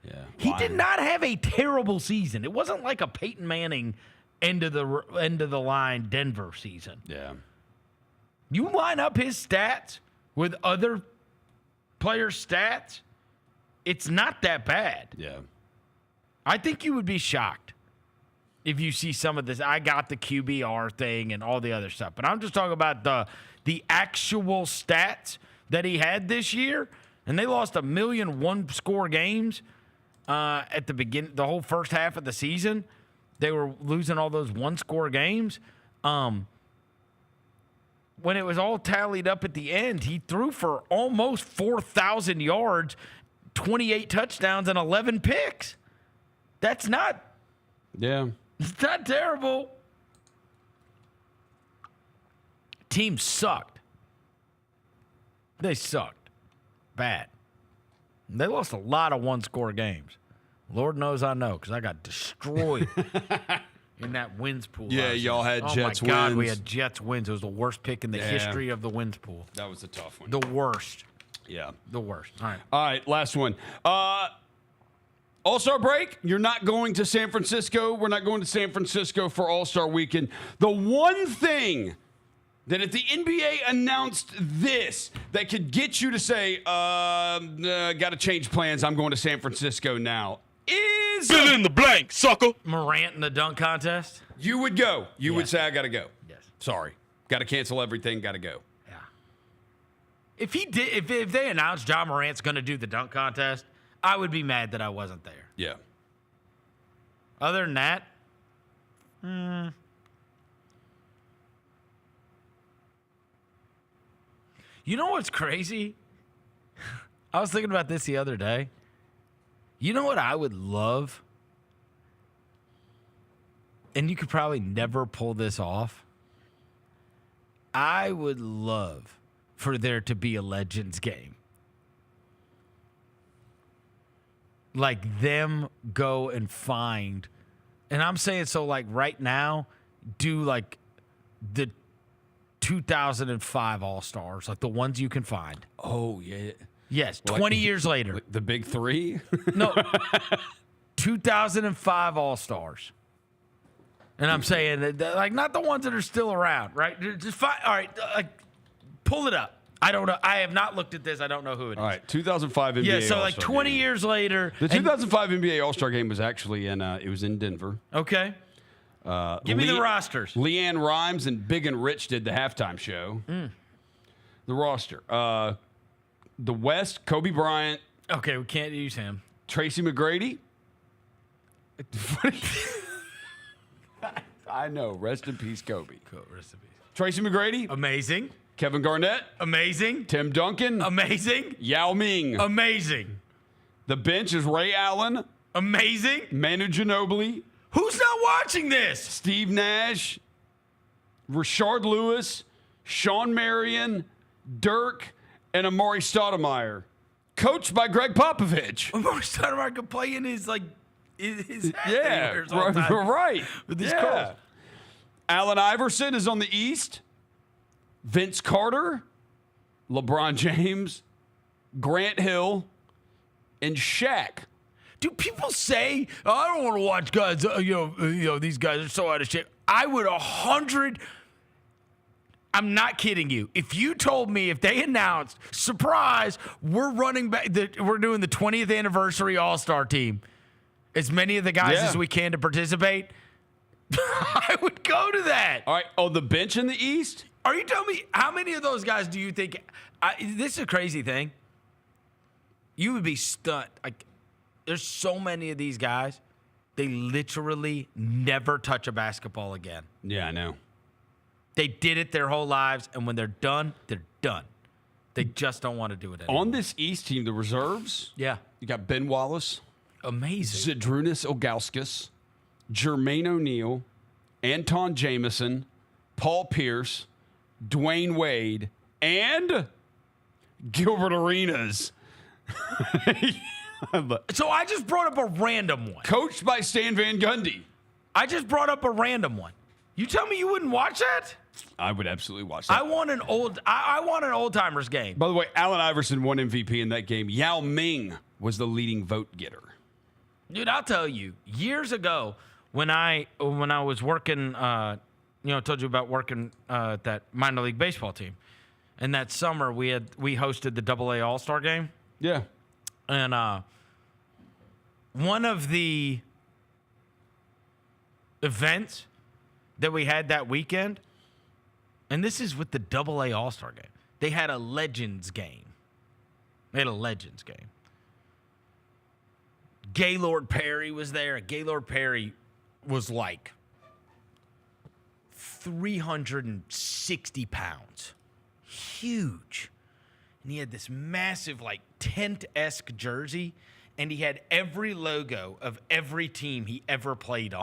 Yeah, he did not have a terrible season. It wasn't like a Peyton Manning end of the line Denver season. Yeah, you line up his stats with other players' stats, it's not that bad. Yeah, I think you would be shocked if you see some of this. I got the QBR thing and all the other stuff, but I'm just talking about the actual stats that he had this year, and they lost 1 million one-score games at the beginning, the whole first half of the season. They were losing all those one-score games. When it was all tallied up at the end, he threw for almost 4,000 yards, 28 touchdowns, and 11 picks. That's not... Yeah. It's not terrible. Team sucked. They sucked. Bad. They lost a lot of one-score games. Lord knows I know, because I got destroyed in that wins pool. Yeah, y'all had Jets wins. Oh, my God, we had Jets wins. It was the worst pick in the history of the wins pool. That was a tough one. The worst. Yeah. The worst. All right, last one. All-Star break, you're not going to San Francisco. We're not going to San Francisco for All-Star weekend. The one thing that if the NBA announced this that could get you to say, got to change plans, I'm going to San Francisco now, is... Fill in the blank, sucker. Morant in the dunk contest? You would go. You would say, I got to go. Yes. Sorry. Got to cancel everything, got to go. Yeah. If he did, if they announced John Morant's going to do the dunk contest, I would be mad that I wasn't there. Yeah. Other than that, you know what's crazy? I was thinking about this the other day. You know what I would love? And you could probably never pull this off. I would love for there to be a Legends game. Like them go and find, and I'm saying so like right now, do like the 2005 All-Stars, like the ones you can find. Oh, yeah. Yes, 20 years later. The big three? No, 2005 All-Stars. And I'm saying that, like, not the ones that are still around, right? Just find, all right, pull it up. I don't know. I have not looked at this. I don't know who it is. All right, 2005 NBA. Yeah, so like All-Star 20 game. years later. The 2005 NBA All-Star game was actually it was in Denver. Okay. Give me the rosters. Leanne Rimes and Big and Rich did the halftime show. The roster. The West, Kobe Bryant. Okay, we can't use him. Tracy McGrady. I know. Rest in peace, Kobe. Rest in peace. Tracy McGrady. Amazing. Kevin Garnett. Amazing. Tim Duncan. Amazing. Yao Ming. Amazing. The bench is Ray Allen. Amazing. Manu Ginobili. Who's not watching this? Steve Nash. Rashard Lewis, Sean Marion, Dirk, and Amari Stoudemire. Coached by Greg Popovich. Amari Stoudemire could play in his yeah, right. With his curls. Allen Iverson is on the East. Vince Carter, LeBron James, Grant Hill, and Shaq. Do people say, oh, I don't want to watch guys, these guys are so out of shape? I would 100. I'm not kidding you. If you told me, if they announced, surprise, we're running back, we're doing the 20th anniversary All-Star team, as many of the guys as we can to participate, I would go to that. All right. Oh, the bench in the East? Are you telling me how many of those guys do you think? This is a crazy thing. You would be stunned. There's so many of these guys, they literally never touch a basketball again. Yeah, I know. They did it their whole lives, and when they're done, they're done. They just don't want to do it anymore. On this East team, the reserves, you got Ben Wallace. Amazing. Zydrunas Ilgauskas, Jermaine O'Neal, Anton Jameson, Paul Pierce, Dwayne Wade, and Gilbert Arenas. So I just brought up a random one. Coached by Stan Van Gundy. I just brought up a random one. You tell me you wouldn't watch that? I would absolutely watch that. I want an old timers game. By the way, Allen Iverson won MVP in that game. Yao Ming was the leading vote getter. Dude, I'll tell you, years ago when I was working, I told you about working at that minor league baseball team. And that summer we hosted the AA All-Star game. Yeah. And one of the events that we had that weekend, and this is with the AA All-Star game, they had a Legends game. Gaylord Perry was there. Gaylord Perry was like 360 pounds. Huge. And he had this massive, like, tent-esque jersey, and he had every logo of every team he ever played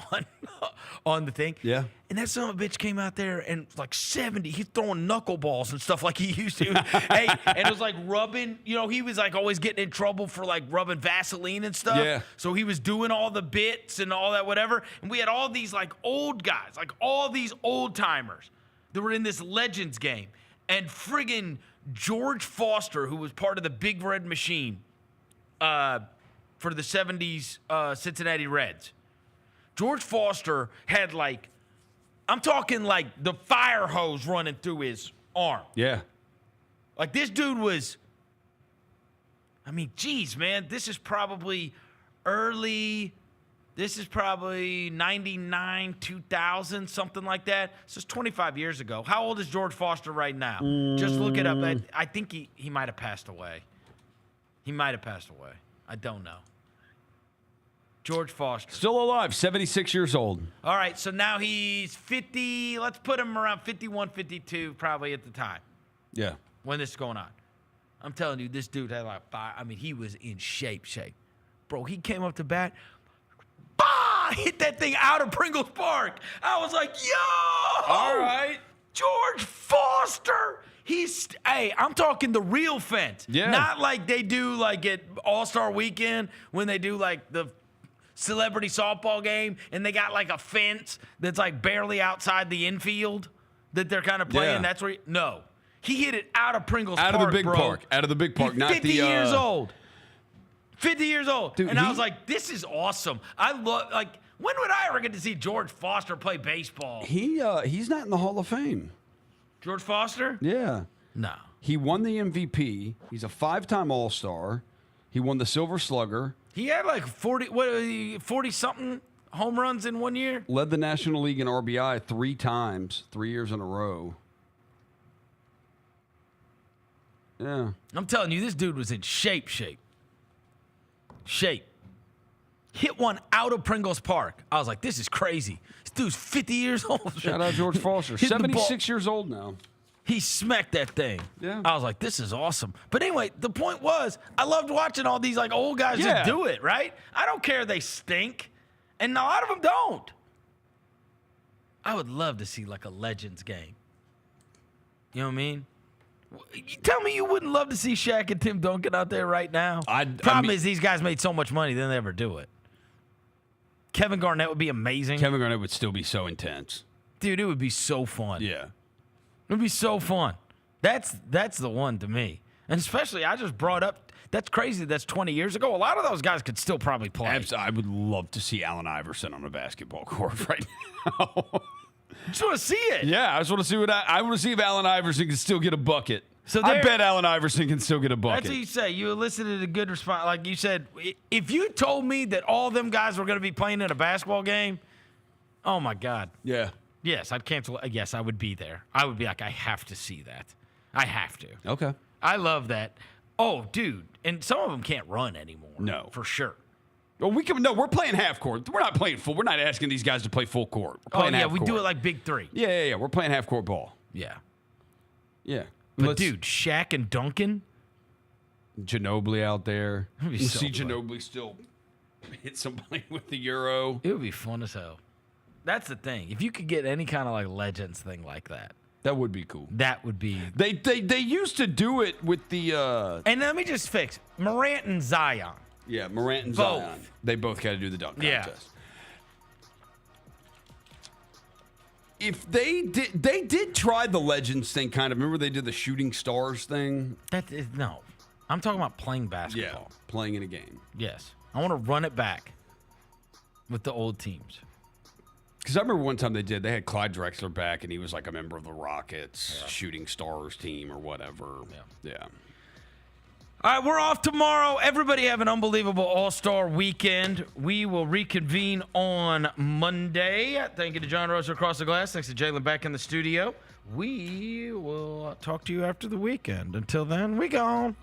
on the thing. Yeah. And that son of a bitch came out there and like 70, he's throwing knuckleballs and stuff like he used to. Hey, and it was like rubbing, he was like always getting in trouble for like rubbing Vaseline and stuff. Yeah. So he was doing all the bits and all that, whatever. And we had all these like old guys, like all these old timers that were in this Legends game. And friggin' George Foster, who was part of the Big Red Machine for the 70s Cincinnati Reds. George Foster had like, I'm talking like the fire hose running through his arm. Yeah. Like this dude was, geez, man, this is probably 99, 2000, something like that. This is 25 years ago. How old is George Foster right now? Just look it up. I think he might have passed away. I don't know. George Foster. Still alive, 76 years old. All right, so now he's 50. Let's put him around 51, 52 probably at the time. Yeah. When this is going on. I'm telling you, this dude had like he was in shape. Bro, he came up to bat. Bah! Hit that thing out of Pringles Park. I was like, yo! All right. George Foster. I'm talking the real fence. Yeah. Not like they do like at All-Star Weekend when they do like the celebrity softball game and they got like a fence that's like barely outside the infield that they're kind of playing. Yeah. That's where he hit it out of Pringles Park, Out of the big bro. park. Out of the big park. He's not 50 the years old. 50 years old. Dude, and I was like, this is awesome. I love, like, when would I ever get to see George Foster play baseball? He's not in the Hall of Fame. George Foster? Yeah. No. He won the MVP. He's a 5-time All-Star. He won the Silver Slugger. He had like 40-something home runs in 1 year? Led the National League in RBI 3 times, 3 years in a row. Yeah. I'm telling you, this dude was in shape. Hit one out of Pringles Park. I was like, this is crazy. This dude's 50 years old. Shout out George Foster. 76 years old now. He smacked that thing. Yeah. I was like, this is awesome. But anyway, the point was, I loved watching all these like old guys just do it, right? I don't care they stink. And a lot of them don't. I would love to see like a Legends game. You know what I mean? Tell me you wouldn't love to see Shaq and Tim Duncan out there right now. Problem is these guys made so much money, they never do it. Kevin Garnett would be amazing. Kevin Garnett would still be so intense. Dude, it would be so fun. Yeah. It would be so fun. That's the one to me. And especially, I just brought up, that's crazy. That's 20 years ago. A lot of those guys could still probably play. I would love to see Allen Iverson on a basketball court right now. Just want to see it. Yeah, I just want to see I want to see if Allen Iverson can still get a bucket. So I bet Allen Iverson can still get a bucket. That's what you say. You elicited a good response. Like you said, if you told me that all them guys were going to be playing in a basketball game, oh my God. Yeah. Yes, I'd cancel. Yes, I would be there. I would be like, I have to see that. I have to. Okay. I love that. Oh, dude. And some of them can't run anymore. No. For sure. Well, we're playing half court. We're not playing full. We're not asking these guys to play full court. We're playing half we court. do it like Big Three. Yeah. We're playing half court ball. Yeah. Yeah. But, dude, Shaq and Duncan? Ginobili out there. You see Ginobili still hit somebody with the Euro. It would be fun as hell. That's the thing. If you could get any kind of like Legends thing like that. That would be cool. That would be. They used to do it with the. And let me just fix Morant and Zion. Yeah, Morant and both. Zion. They both got to do the dunk contest. If they did try the Legends thing, kind of. Remember they did the Shooting Stars thing? No. I'm talking about playing basketball. Yeah, playing in a game. Yes. I want to run it back with the old teams. Because I remember one time they had Clyde Drexler back, and he was like a member of the Rockets Shooting Stars team or whatever. Yeah. All right, we're off tomorrow. Everybody have an unbelievable All-Star weekend. We will reconvene on Monday. Thank you to John Rosa across the glass. Thanks to Jalen back in the studio. We will talk to you after the weekend. Until then, we gone.